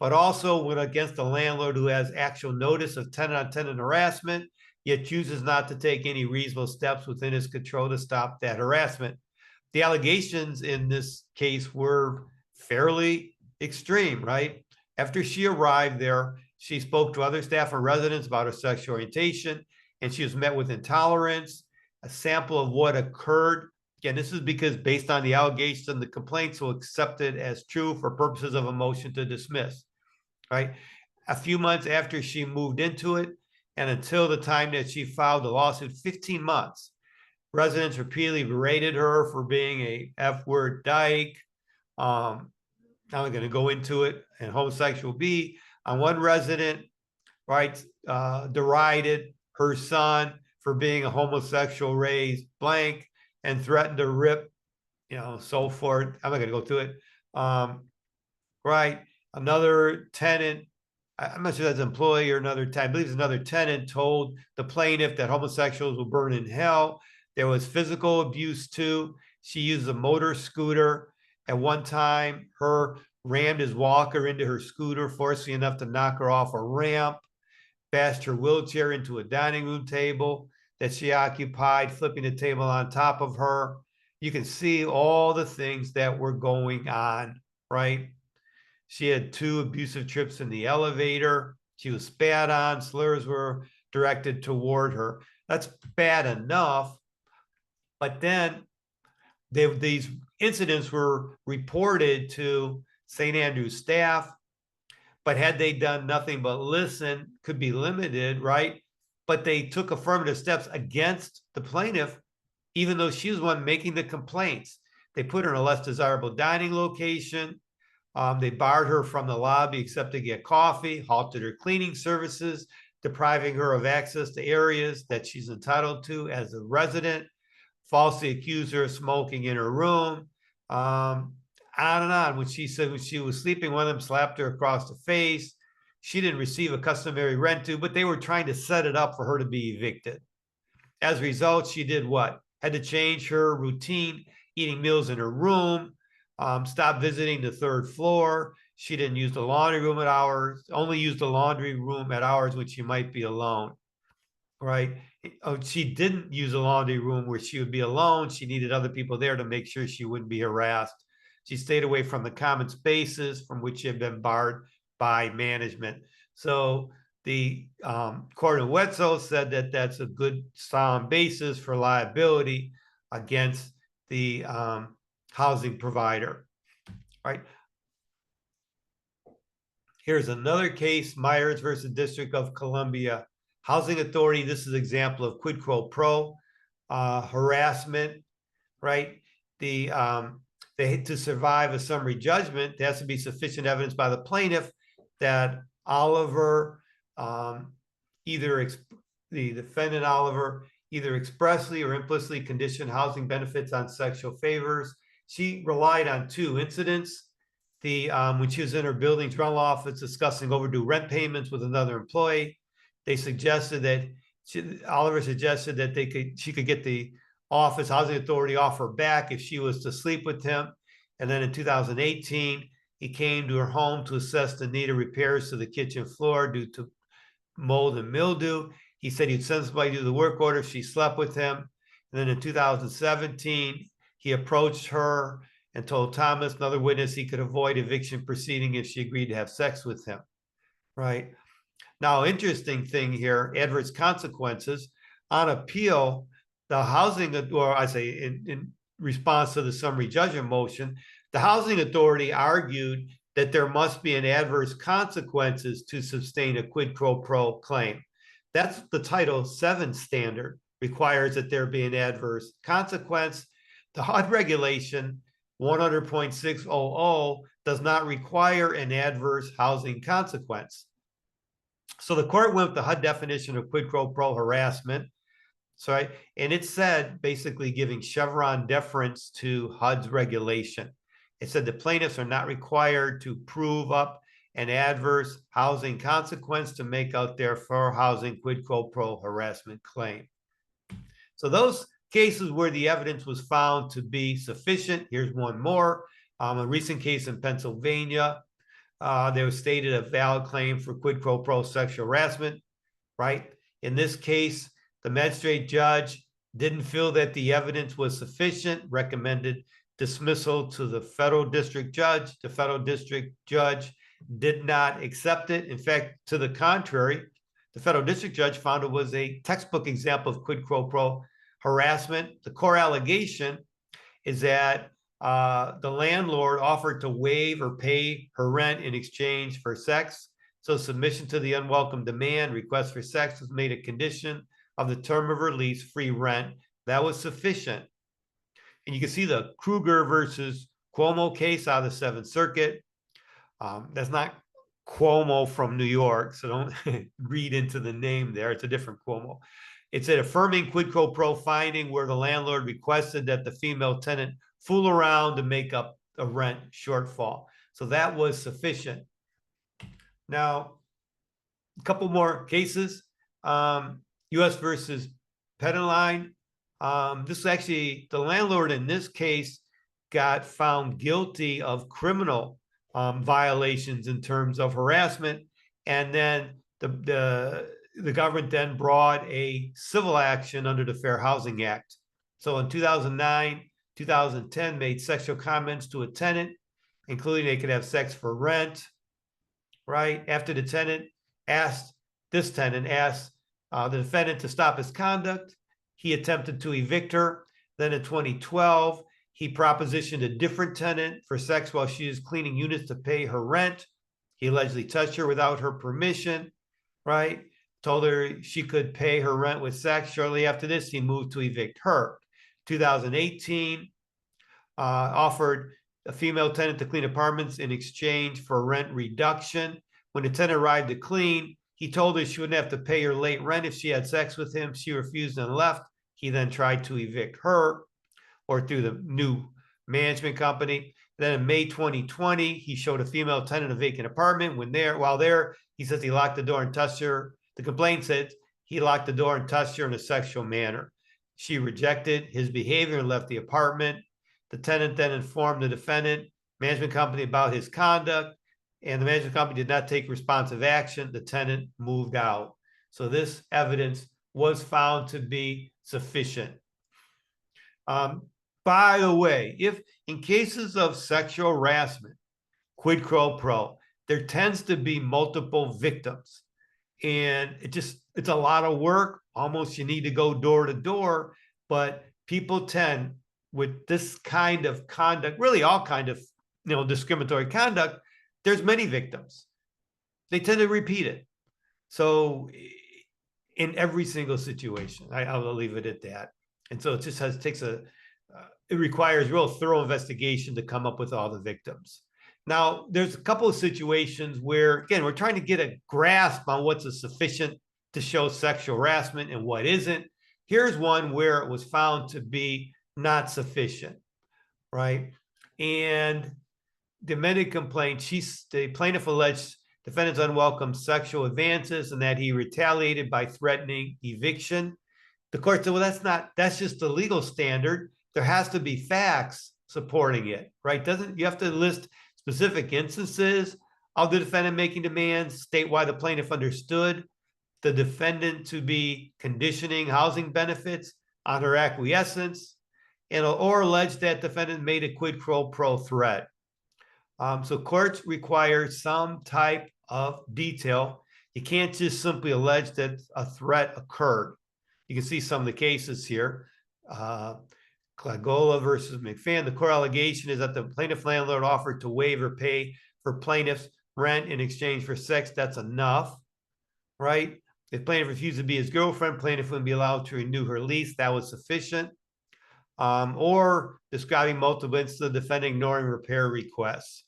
but also when against a landlord who has actual notice of tenant-on-tenant harassment, yet chooses not to take any reasonable steps within his control to stop that harassment. The allegations in this case were fairly extreme, right? After she arrived there, she spoke to other staff and residents about her sexual orientation, and she was met with intolerance. A sample of what occurred. Again, this is because based on the allegations and the complaints, we'll accept it as true for purposes of a motion to dismiss, right? A few months after she moved into it, and until the time that she filed the lawsuit, 15 months, residents repeatedly berated her for being a F-word dyke. I'm going to go into it, and homosexual B. On one resident, right, derided her son for being a homosexual raised blank and threatened to rip, so forth. I'm not going to go through it. Right. Another tenant, I'm not sure that's an employee or another tenant, I believe it's another tenant, told the plaintiff that homosexuals will burn in hell. There was physical abuse too. She used a motor scooter. At one time, her rammed his walker into her scooter, forcefully enough to knock her off a ramp, bashed her wheelchair into a dining room table that she occupied, flipping the table on top of her. You can see all the things that were going on, right? She had 2 abusive trips in the elevator. She was spat on. Slurs were directed toward her. That's bad enough. But then these incidents were reported to St. Andrew's staff, but had they done nothing but listen, could be limited, right? But they took affirmative steps against the plaintiff, even though she was the one making the complaints. They put her in a less desirable dining location. They barred her from the lobby except to get coffee, halted her cleaning services, depriving her of access to areas that she's entitled to as a resident, falsely accused her of smoking in her room, On and on. When she said when she was sleeping, one of them slapped her across the face. She didn't receive a customary rent due, but they were trying to set it up for her to be evicted. As a result, she did what? Had to change her routine, eating meals in her room, stop visiting the third floor. She didn't use the laundry room at hours, only used the laundry room at hours when she might be alone, right? She didn't use a laundry room where she would be alone. She needed other people there to make sure she wouldn't be harassed. She stayed away from the common spaces from which she had been barred by management. So the court in Wetzel said that that's a good sound basis for liability against the housing provider, right? Here's another case, Myers versus District of Columbia Housing Authority. This is an example of quid pro quo harassment, right? To survive a summary judgment, there has to be sufficient evidence by the plaintiff that Oliver, the defendant Oliver, either expressly or implicitly conditioned housing benefits on sexual favors. She relied on two incidents. When she was in her building's rental office discussing overdue rent payments with another employee, they suggested that Oliver suggested that she could get the office housing authority off her back if she was to sleep with him. And then in 2018, he came to her home to assess the need of repairs to the kitchen floor due to mold and mildew. He said he'd send somebody to do the work order if she slept with him. And then in 2017, he approached her and told Thomas, another witness, he could avoid eviction proceeding if she agreed to have sex with him, right? Now, interesting thing here, adverse consequences. On appeal, the housing, or I say in response to the summary judgment motion, the housing authority argued that there must be an adverse consequences to sustain a quid pro quo claim. That's the Title VII standard, requires that there be an adverse consequence. The HUD regulation 100.600 does not require an adverse housing consequence. So the court went with the HUD definition of quid pro quo harassment. So, right, and it said basically giving Chevron deference to HUD's regulation. It said the plaintiffs are not required to prove up an adverse housing consequence to make out their fair housing quid pro quo harassment claim. So those cases where the evidence was found to be sufficient. Here's one more. A recent case in Pennsylvania. There was stated a valid claim for quid pro quo sexual harassment, right? In this case, the magistrate judge didn't feel that the evidence was sufficient, recommended dismissal to the federal district judge. The federal district judge did not accept it. In fact, to the contrary, the federal district judge found it was a textbook example of quid pro quo harassment. The core allegation is that the landlord offered to waive or pay her rent in exchange for sex. So submission to the unwelcome demand, request for sex was made a condition of the term of her lease, free rent. That was sufficient. And you can see the Kruger versus Cuomo case out of the Seventh Circuit. That's not Cuomo from New York, so don't read into the name there. It's a different Cuomo. It's an affirming quid pro quo finding where the landlord requested that the female tenant fool around to make up a rent shortfall. So that was sufficient. Now, a couple more cases. U.S. versus Petterline. This is actually, the landlord in this case got found guilty of criminal violations in terms of harassment. And then the government then brought a civil action under the Fair Housing Act. So in 2009, 2010, made sexual comments to a tenant, including they could have sex for rent, right? After the tenant asked the defendant to stop his conduct, he attempted to evict her. Then in 2012, he propositioned a different tenant for sex while she was cleaning units to pay her rent. He allegedly touched her without her permission, right? Told her she could pay her rent with sex. Shortly after this, he moved to evict her. 2018, offered a female tenant to clean apartments in exchange for rent reduction. When the tenant arrived to clean, he told her she wouldn't have to pay her late rent if she had sex with him. She refused and left. He then tried to evict her, or through the new management company. Then in May 2020, he showed a female tenant a vacant apartment. While there, he says he locked the door and touched her. The complaint said he locked the door and touched her in a sexual manner. She rejected his behavior and left the apartment. The tenant then informed the defendant, management company, about his conduct, and the management company did not take responsive action. The tenant moved out. So this evidence was found to be sufficient. By the way, if in cases of sexual harassment, quid pro, there tends to be multiple victims. And it's a lot of work. Almost you need to go door to door, but people tend, with this kind of conduct, really all kind of discriminatory conduct, there's many victims. They tend to repeat it. So in every single situation, I'll leave it at that. And so it just it requires real thorough investigation to come up with all the victims. Now, there's a couple of situations where, again, we're trying to get a grasp on what's sufficient to show sexual harassment and what isn't. Here's one where it was found to be not sufficient, right? And the amended complaint, the plaintiff alleged defendant's unwelcome sexual advances and that he retaliated by threatening eviction. The court said, well, that's just the legal standard. There has to be facts supporting it, right? You have to list specific instances of the defendant making demands, state why the plaintiff understood the defendant to be conditioning housing benefits on her acquiescence, or allege that defendant made a quid pro threat. So courts require some type of detail. You can't just simply allege that a threat occurred. You can see some of the cases here. Clagola versus McFan, the core allegation is that the plaintiff landlord offered to waive or pay for plaintiff's rent in exchange for sex. That's enough, right? If plaintiff refused to be his girlfriend, plaintiff wouldn't be allowed to renew her lease. That was sufficient. Or describing multiple instances of defendant ignoring repair requests,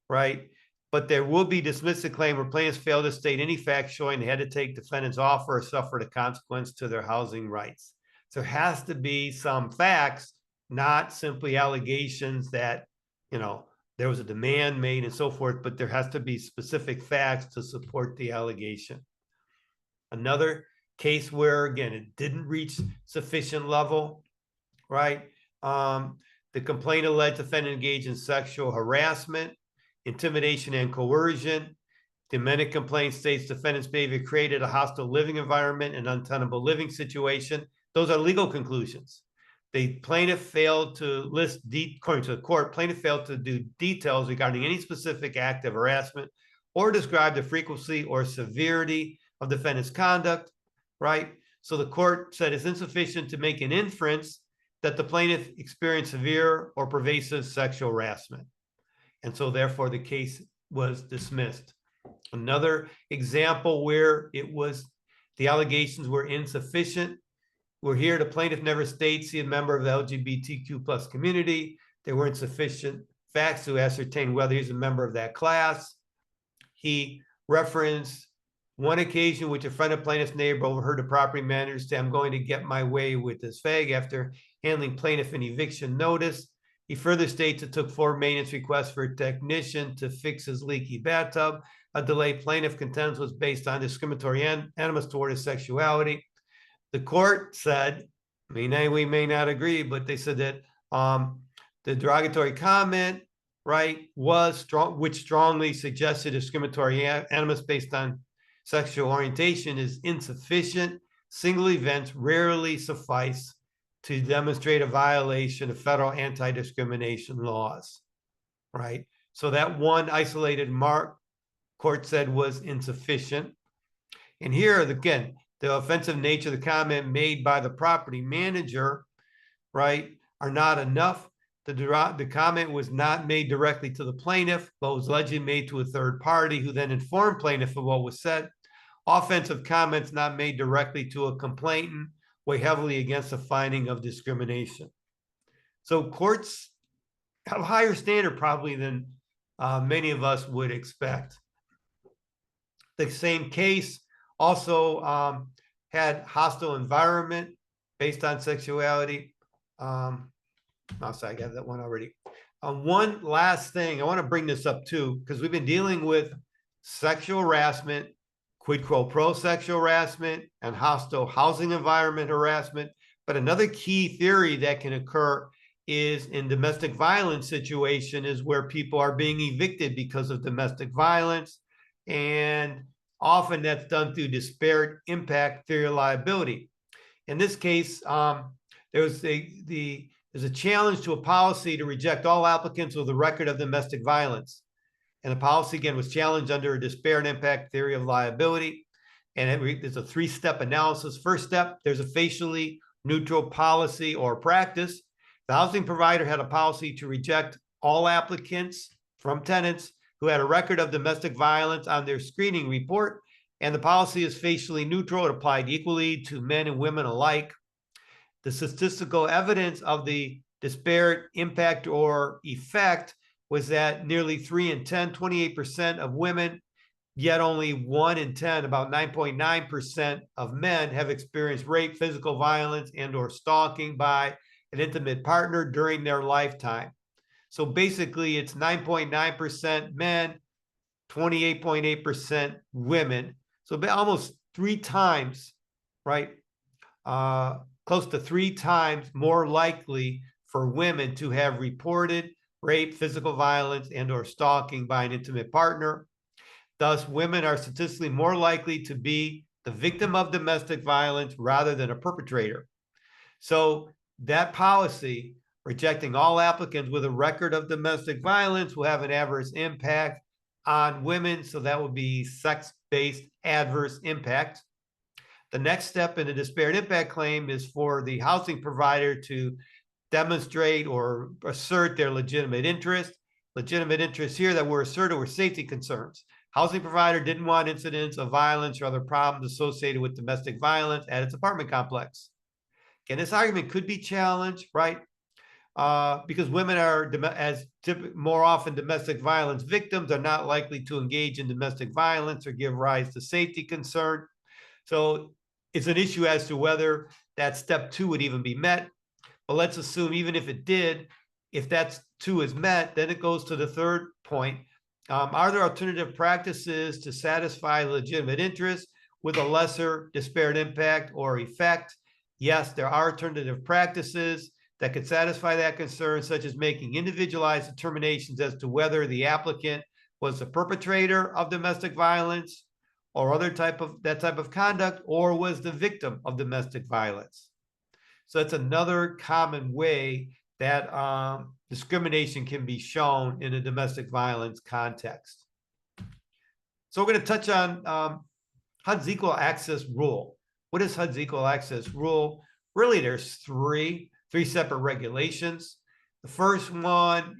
right? But there will be dismissed a claim where plaintiffs failed to state any facts showing they had to take defendant's offer or suffered a consequence to their housing rights. So there has to be some facts, not simply allegations that, there was a demand made and so forth, but there has to be specific facts to support the allegation. Another case where, again, it didn't reach sufficient level, right? The complaint alleged defendant engaged in sexual harassment, intimidation, and coercion. The amended complaint states defendant's behavior created a hostile living environment and untenable living situation. Those are legal conclusions. The plaintiff failed to list, according to the court, plaintiff failed to do details regarding any specific act of harassment or describe the frequency or severity of defendant's conduct, right? So the court said it's insufficient to make an inference that the plaintiff experienced severe or pervasive sexual harassment. And so therefore the case was dismissed. Another example where the allegations were insufficient. We're here, the plaintiff never states he's a member of the LGBTQ plus community. There weren't sufficient facts to ascertain whether he's a member of that class. He referenced one occasion which a friend of plaintiff's neighbor overheard the property manager say, "I'm going to get my way with this fag," after handling plaintiff an eviction notice. He further states it took 4 maintenance requests for a technician to fix his leaky bathtub. A delay plaintiff contends was based on discriminatory animus toward his sexuality. The court said, we may not agree, but they said that the derogatory comment, right, was strong, which strongly suggested discriminatory animus based on sexual orientation, is insufficient. Single events rarely suffice to demonstrate a violation of federal anti-discrimination laws, right? So that one isolated mark, court said, was insufficient. And here, again, the offensive nature of the comment made by the property manager, right, are not enough. The comment was not made directly to the plaintiff, but was allegedly made to a third party who then informed plaintiff of what was said. Offensive comments not made directly to a complainant weigh heavily against a finding of discrimination. So courts have a higher standard probably than many of us would expect. The same case also had hostile environment based on sexuality. Sorry, I got that one already. One last thing, I want to bring this up too, because we've been dealing with sexual harassment, quid pro sexual harassment, and hostile housing environment harassment. But another key theory that can occur is in domestic violence situation is where people are being evicted because of domestic violence. And often that's done through disparate impact theory of liability. In this case, there's a challenge to a policy to reject all applicants with a record of domestic violence. And the policy, again, was challenged under a disparate impact theory of liability. And there's a three-step analysis. First step, there's a facially neutral policy or practice. The housing provider had a policy to reject all applicants from tenants who had a record of domestic violence on their screening report. And the policy is facially neutral. It applied equally to men and women alike. The statistical evidence of the disparate impact or effect was that nearly 3 in 10, 28% of women, yet only 1 in 10, about 9.9% of men have experienced rape, physical violence, and or stalking by an intimate partner during their lifetime. So basically it's 9.9% men, 28.8% women. So almost 3 times, right? Close to 3 times more likely for women to have reported rape, physical violence, and or stalking by an intimate partner. Thus, women are statistically more likely to be the victim of domestic violence rather than a perpetrator. So that policy, rejecting all applicants with a record of domestic violence, will have an adverse impact on women. So that would be sex-based adverse impact. The next step in a disparate impact claim is for the housing provider to demonstrate or assert their legitimate interest. Legitimate interests here that were asserted were safety concerns. Housing provider didn't want incidents of violence or other problems associated with domestic violence at its apartment complex. Again, this argument could be challenged, right? Because women are, more often domestic violence victims, are not likely to engage in domestic violence or give rise to safety concern. So it's an issue as to whether that step 2 would even be met. But let's assume even if it did, if that's 2 is met, then it goes to the third point. Are there alternative practices to satisfy legitimate interest with a lesser disparate impact or effect? Yes, there are alternative practices that could satisfy that concern, such as making individualized determinations as to whether the applicant was the perpetrator of domestic violence or other type of conduct, or was the victim of domestic violence. So that's another common way that discrimination can be shown in a domestic violence context. So we're going to touch on HUD's equal access rule. What is HUD's equal access rule? Really, there's three separate regulations. The first one,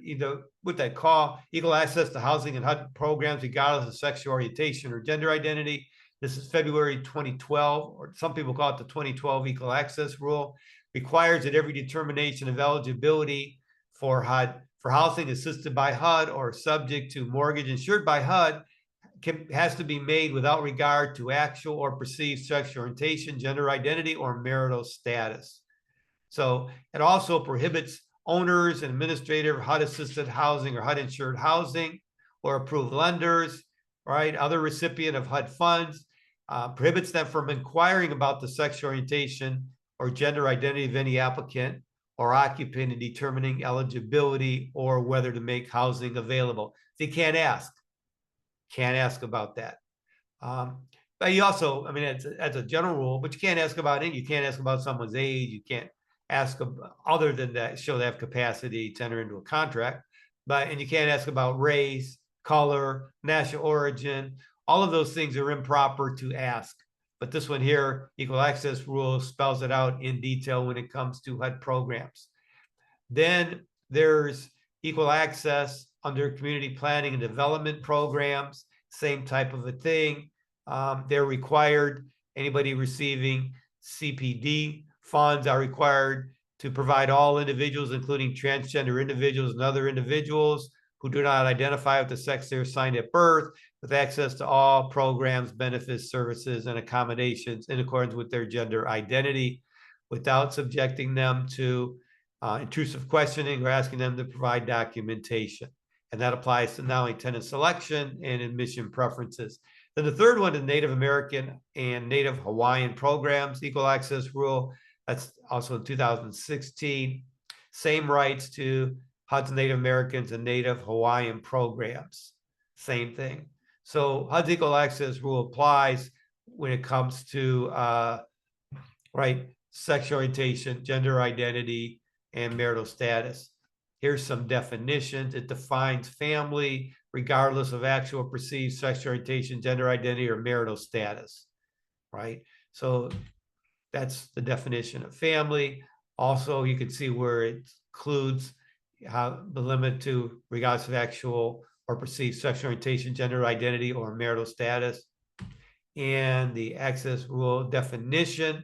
what they call equal access to housing and HUD programs regardless of sexual orientation or gender identity. This is February 2012, or some people call it the 2012 equal access rule. Requires that every determination of eligibility for HUD, for housing assisted by HUD or subject to mortgage insured by HUD, has to be made without regard to actual or perceived sexual orientation, gender identity, or marital status. So it also prohibits owners and administrator of HUD assisted housing or HUD insured housing or approved lenders, right, other recipient of HUD funds, prohibits them from inquiring about the sexual orientation or gender identity of any applicant or occupant in determining eligibility or whether to make housing available. They can't ask about that. But you also, as a general rule, but you can't ask about it. You can't ask about someone's age. You can't ask other than that, show they have capacity to enter into a contract. And you can't ask about race, color, national origin. All of those things are improper to ask. But this one here, equal access rule, spells it out in detail when it comes to HUD programs. Then there's equal access under community planning and development programs, same type of a thing. They're required, anybody receiving CPD funds are required to provide all individuals, including transgender individuals and other individuals who do not identify with the sex they're assigned at birth, with access to all programs, benefits, services, and accommodations in accordance with their gender identity, without subjecting them to intrusive questioning or asking them to provide documentation. And that applies to not only tenant selection and admission preferences. Then the third one is Native American and Native Hawaiian programs, equal access rule. That's also in 2016. Same rights to HUD's Native Americans and Native Hawaiian programs. Same thing. So HUD's equal access rule applies when it comes to sexual orientation, gender identity, and marital status. Here's some definitions. It defines family regardless of actual perceived sexual orientation, gender identity, or marital status, right? So that's the definition of family. Also, you can see where it includes how the limit to regardless of actual or perceived sexual orientation, gender identity, or marital status. And the access rule definition,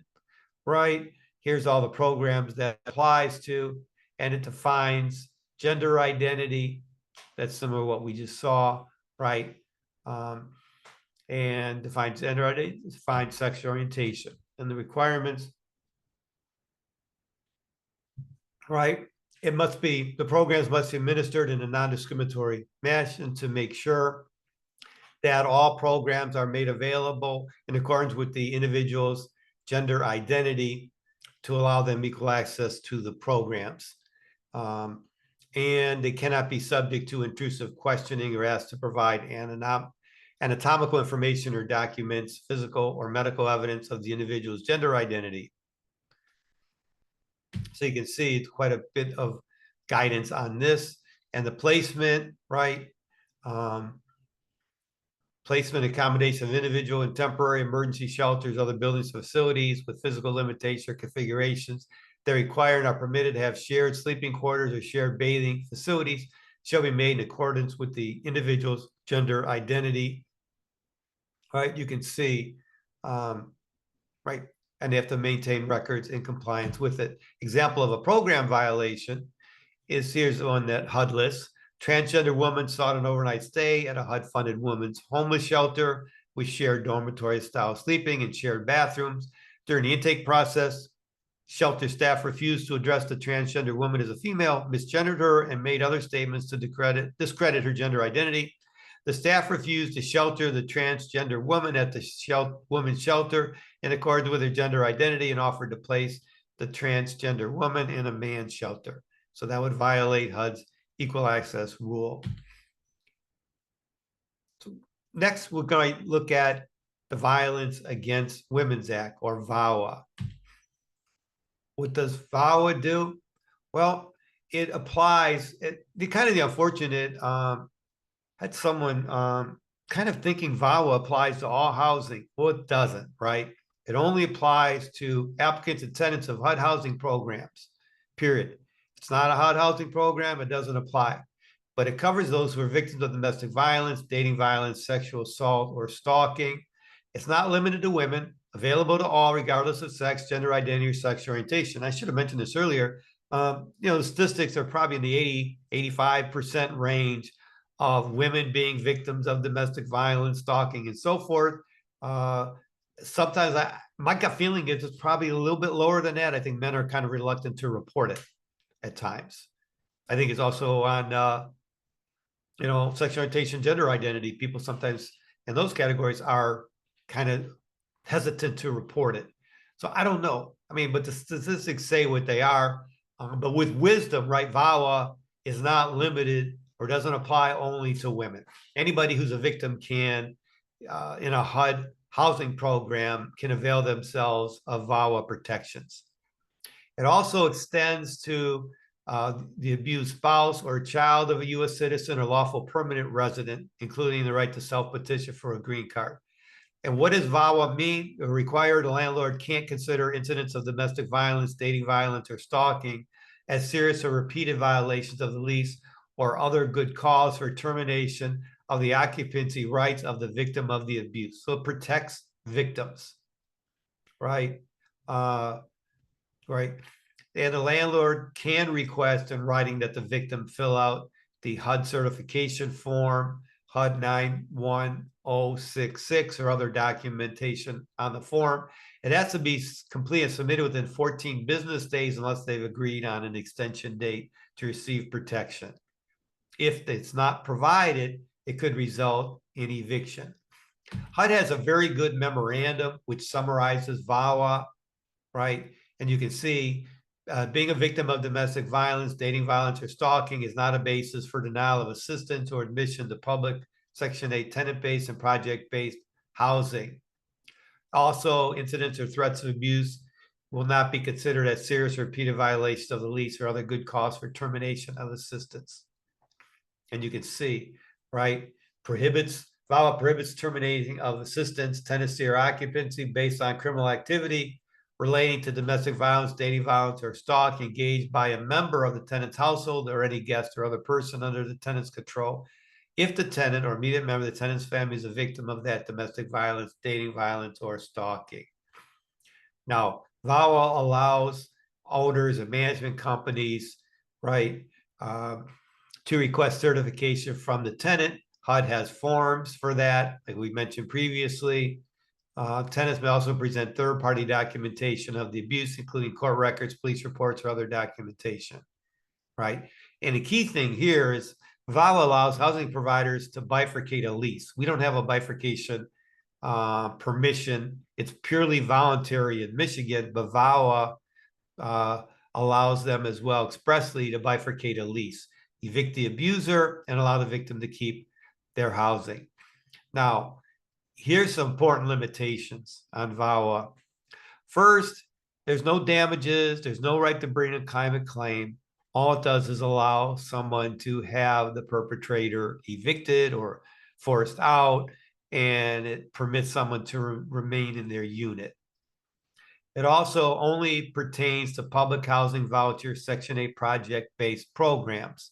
right? Here's all the programs that applies to, and it defines gender identity. That's similar to what we just saw, right? And defines gender identity, defines sexual orientation, and the requirements, right? It must be, the programs must be administered in a non-discriminatory fashion to make sure that all programs are made available in accordance with the individual's gender identity to allow them equal access to the programs. And they cannot be subject to intrusive questioning or asked to provide anatomical information or documents, physical or medical evidence of the individual's gender identity. So you can see it's quite a bit of guidance on this. And the placement, right? Placement accommodation of individual and temporary emergency shelters, other buildings, facilities with physical limitation or configurations that require and are permitted to have shared sleeping quarters or shared bathing facilities shall be made in accordance with the individual's gender identity. All right, you can see, right, and they have to maintain records in compliance with it. Example of a program violation is, here's the one that HUD lists. Transgender woman sought an overnight stay at a HUD-funded women's homeless shelter with shared dormitory-style sleeping and shared bathrooms. During the intake process, shelter staff refused to address the transgender woman as a female, misgendered her, and made other statements to discredit her gender identity. The staff refused to shelter the transgender woman at the women's shelter in accordance with her gender identity and offered to place the transgender woman in a man's shelter. So that would violate HUD's equal access rule. So next, we're going to look at the Violence Against Women's Act, or VAWA. What does VAWA do? Well, it applies, the unfortunate, had someone kind of thinking VAWA applies to all housing. Well, it doesn't, right? It only applies to applicants and tenants of HUD housing programs, period. It's not a HUD housing program, it doesn't apply. But it covers those who are victims of domestic violence, dating violence, sexual assault, or stalking. It's not limited to women, available to all, regardless of sex, gender identity, or sexual orientation. I should have mentioned this earlier. The statistics are probably in the 80–85% range of women being victims of domestic violence, stalking, and so forth. Sometimes my gut feeling is it's probably a little bit lower than that. I think men are kind of reluctant to report it at times. I think it's also on, sexual orientation, gender identity. People sometimes in those categories are kind of hesitant to report it. So I don't know. I mean, but the statistics say what they are. But with wisdom, right, VAWA is not limited or doesn't apply only to women. Anybody who's a victim can, in a HUD housing program, can avail themselves of VAWA protections. It also extends to the abused spouse or child of a U.S. citizen or lawful permanent resident, including the right to self-petition for a green card. And what does VAWA mean? Required the landlord can't consider incidents of domestic violence, dating violence, or stalking as serious or repeated violations of the lease or other good cause for termination of the occupancy rights of the victim of the abuse. So it protects victims, right? Right. And the landlord can request in writing that the victim fill out the HUD certification form HUD 91066 or other documentation on the form. It has to be complete and submitted within 14 business days unless they've agreed on an extension date to receive protection. If it's not provided, it could result in eviction. HUD has a very good memorandum which summarizes VAWA, right? And you can see being a victim of domestic violence, dating violence, or stalking is not a basis for denial of assistance or admission to public Section 8 tenant-based and project-based housing. Also, incidents or threats of abuse will not be considered as serious or repeated violation of the lease or other good cause for termination of assistance. And you can see, right, VAWA prohibits terminating of assistance, tenancy, or occupancy based on criminal activity relating to domestic violence, dating violence, or stalking engaged by a member of the tenant's household or any guest or other person under the tenant's control, if the tenant or immediate member of the tenant's family is a victim of that domestic violence, dating violence, or stalking. Now, VAWA allows owners and management companies, right, to request certification from the tenant. HUD has forms for that, like we mentioned previously. Tenants may also present third-party documentation of the abuse, including court records, police reports, or other documentation, right? And the key thing here is VAWA allows housing providers to bifurcate a lease. We don't have a bifurcation permission. It's purely voluntary in Michigan, but VAWA allows them as well expressly to bifurcate a lease, evict the abuser, and allow the victim to keep their housing. Now, here's some important limitations on VAWA. First, there's no damages. There's no right to bring a climate claim. All it does is allow someone to have the perpetrator evicted or forced out, and it permits someone to remain in their unit. It also only pertains to public housing voucher Section 8 project-based programs.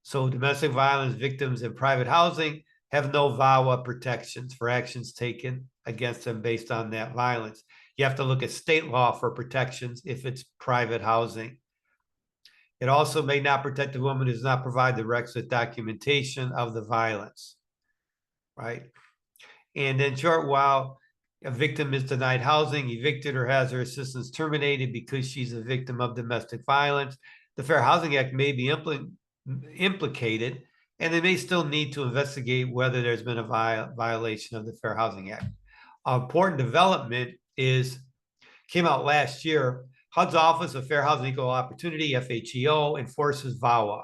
So domestic violence victims in private housing have no VAWA protections for actions taken against them based on that violence. You have to look at state law for protections if it's private housing. It also may not protect a woman who does not provide the requisite documentation of the violence, right? And in short, while a victim is denied housing, evicted, or has her assistance terminated because she's a victim of domestic violence, the Fair Housing Act may be implicated, and they may still need to investigate whether there's been a violation of the Fair Housing Act. An important development came out last year. HUD's Office of Fair Housing and Equal Opportunity, FHEO, enforces VAWA.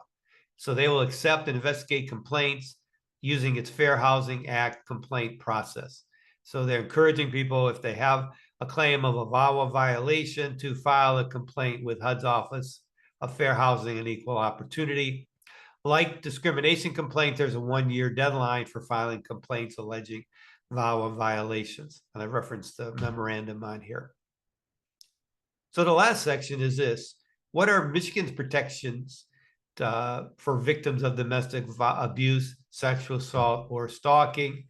So they will accept and investigate complaints using its Fair Housing Act complaint process. So they're encouraging people, if they have a claim of a VAWA violation, to file a complaint with HUD's Office of Fair Housing and Equal Opportunity. Like discrimination complaints, there's a 1-year deadline for filing complaints alleging VAWA violations. And I referenced the memorandum on here. So the last section is this: what are Michigan's protections for victims of domestic abuse, sexual assault, or stalking?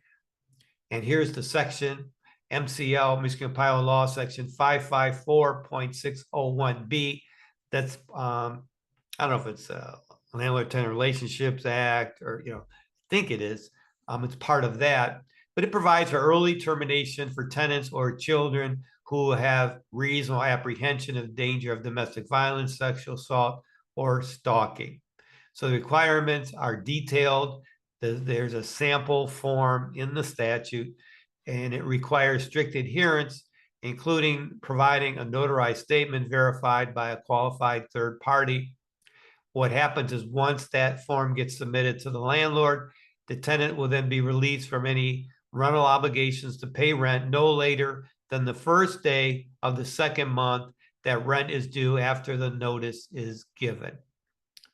And here's the section, MCL, Michigan Compiled Law, section 554.601B. That's, I don't know if it's Landlord-Tenant Relationships Act or, I think it is. It's part of that, but it provides for early termination for tenants or children who have reasonable apprehension of danger of domestic violence, sexual assault, or stalking. So the requirements are detailed. There's a sample form in the statute, and it requires strict adherence, including providing a notarized statement verified by a qualified third party. What happens is once that form gets submitted to the landlord, the tenant will then be released from any rental obligations to pay rent no later than the first day of the second month that rent is due after the notice is given.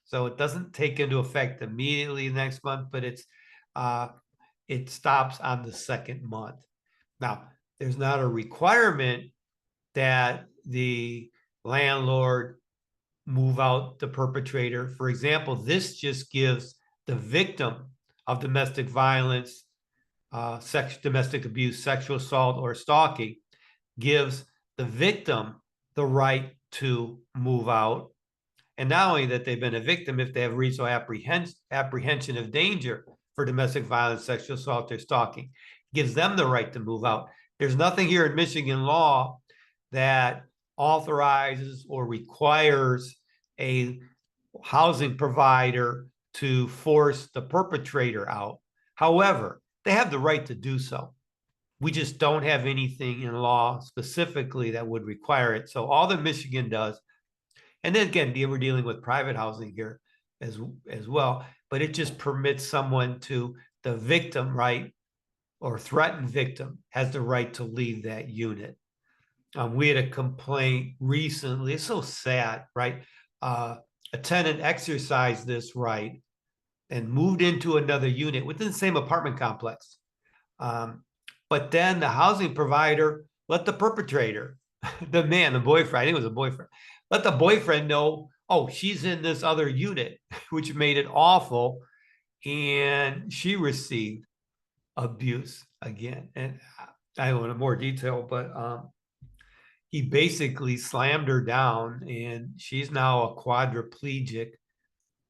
So it doesn't take into effect immediately next month, but it stops on the second month. Now, there's not a requirement that the landlord move out the perpetrator. For example, this just gives the victim of domestic violence, domestic abuse, sexual assault, or stalking, gives the victim the right to move out. And not only that they've been a victim, if they have reasonable apprehension of danger for domestic violence, sexual assault, or stalking. Gives them the right to move out. There's nothing here in Michigan law that authorizes or requires a housing provider to force the perpetrator out. However, they have the right to do so. We just don't have anything in law specifically that would require it. So all that Michigan does, and then again, we're dealing with private housing here as well, but it just permits someone to, the victim, right, or threatened victim has the right to leave that unit. We had a complaint recently. It's so sad, right? A tenant exercised this right and moved into another unit within the same apartment complex. But then the housing provider let the perpetrator, the man, the boyfriend, I think it was a boyfriend, let the boyfriend know, oh, she's in this other unit, which made it awful. And she received abuse again. And I don't want more detail, but he basically slammed her down, and she's now a quadriplegic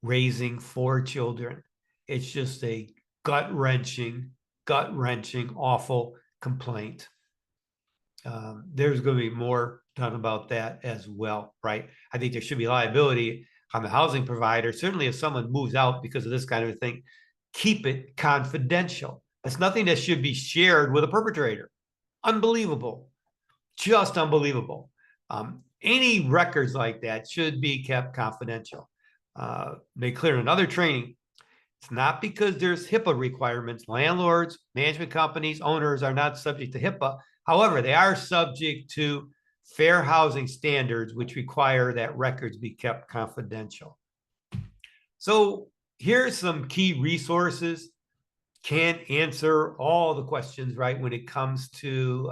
raising 4 children. It's just a gut-wrenching, awful complaint. There's going to be more done about that as well, right? I think there should be liability on the housing provider. Certainly if someone moves out because of this kind of a thing, keep it confidential. It's nothing that should be shared with a perpetrator. Unbelievable. Just unbelievable. Any records like that should be kept confidential. Made clear in another training, it's not because there's HIPAA requirements. Landlords, management companies, owners are not subject to HIPAA. However, they are subject to fair housing standards, which require that records be kept confidential. So here's some key resources. Can't answer all the questions, right, when it comes to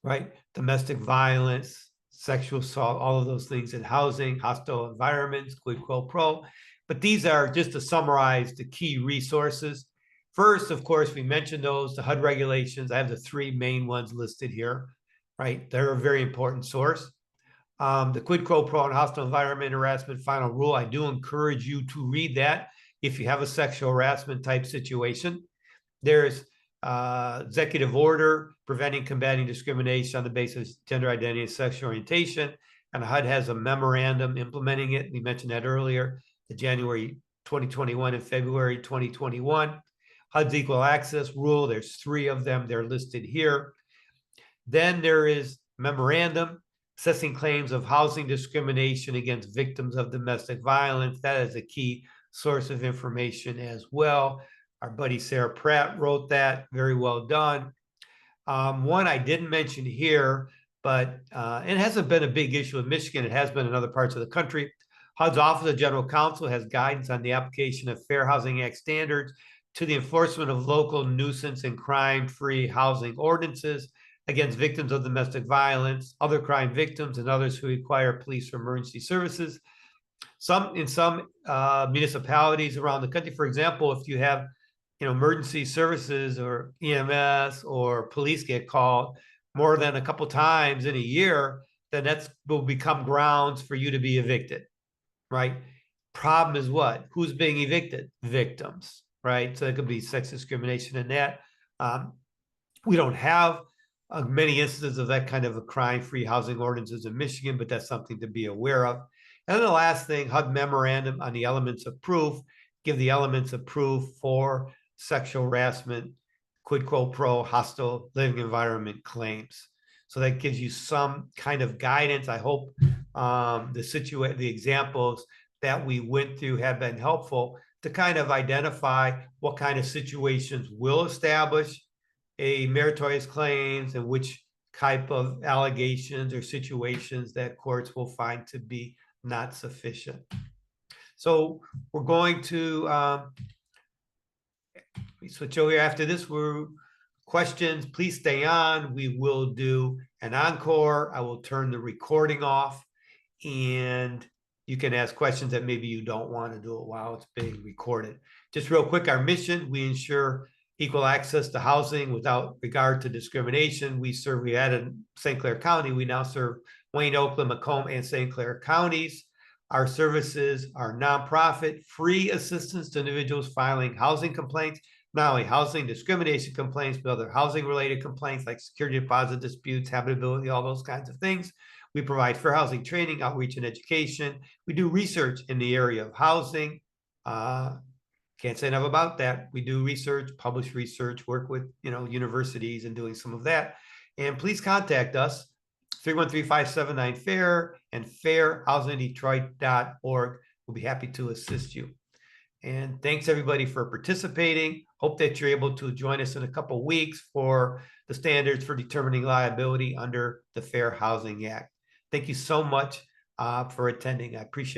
right, domestic violence, sexual assault, all of those things in housing, hostile environments, quid pro quo. But these are, just to summarize, the key resources. First, of course, we mentioned those, the HUD regulations. I have the 3 main ones listed here, right? They're a very important source. The quid pro quo and hostile environment harassment final rule, I do encourage you to read that if you have a sexual harassment type situation. There's executive order preventing combating discrimination on the basis of gender identity and sexual orientation, and HUD has a memorandum implementing it. We mentioned that earlier, the January 2021 and February 2021. HUD's equal access rule, there's 3 of them, they're listed here. Then there is memorandum assessing claims of housing discrimination against victims of domestic violence. That is a key source of information as well. Our buddy Sarah Pratt wrote that, very well done. One I didn't mention here, but it hasn't been a big issue in Michigan. It has been in other parts of the country. HUD's Office of General Counsel has guidance on the application of Fair Housing Act standards to the enforcement of local nuisance and crime-free housing ordinances against victims of domestic violence, other crime victims, and others who require police or emergency services. In some municipalities around the country, for example, if you have emergency services or EMS or police get called more than a couple times in a year, then that will become grounds for you to be evicted, right? Problem is what? Who's being evicted? Victims, right? So it could be sex discrimination in that. We don't have many instances of that kind of a crime-free housing ordinances in Michigan, but that's something to be aware of. And then the last thing, HUD memorandum on the elements of proof, give the elements of proof for sexual harassment, quid pro quo, hostile living environment claims. So that gives you some kind of guidance. I hope the examples that we went through have been helpful to kind of identify what kind of situations will establish a meritorious claims and which type of allegations or situations that courts will find to be not sufficient. So we're going to switch over after this. We're questions, please stay on. We will do an encore. I will turn the recording off, and you can ask questions that maybe you don't want to do it while it's being recorded. Just real quick, our mission, we ensure equal access to housing without regard to discrimination. We added St. Clair County. We now serve Wayne, Oakland, Macomb, and St. Clair counties. Our services are nonprofit, free assistance to individuals filing housing complaints, not only housing discrimination complaints, but other housing-related complaints like security deposit disputes, habitability, all those kinds of things. We provide fair housing training, outreach, and education. We do research in the area of housing. Can't say enough about that. We do research, publish research, work with universities and doing some of that. And please contact us, 313-579-FAIR and fairhousingdetroit.org. We'll be happy to assist you. And thanks everybody for participating. Hope that you're able to join us in a couple of weeks for the standards for determining liability under the Fair Housing Act. Thank you so much for attending. I appreciate it.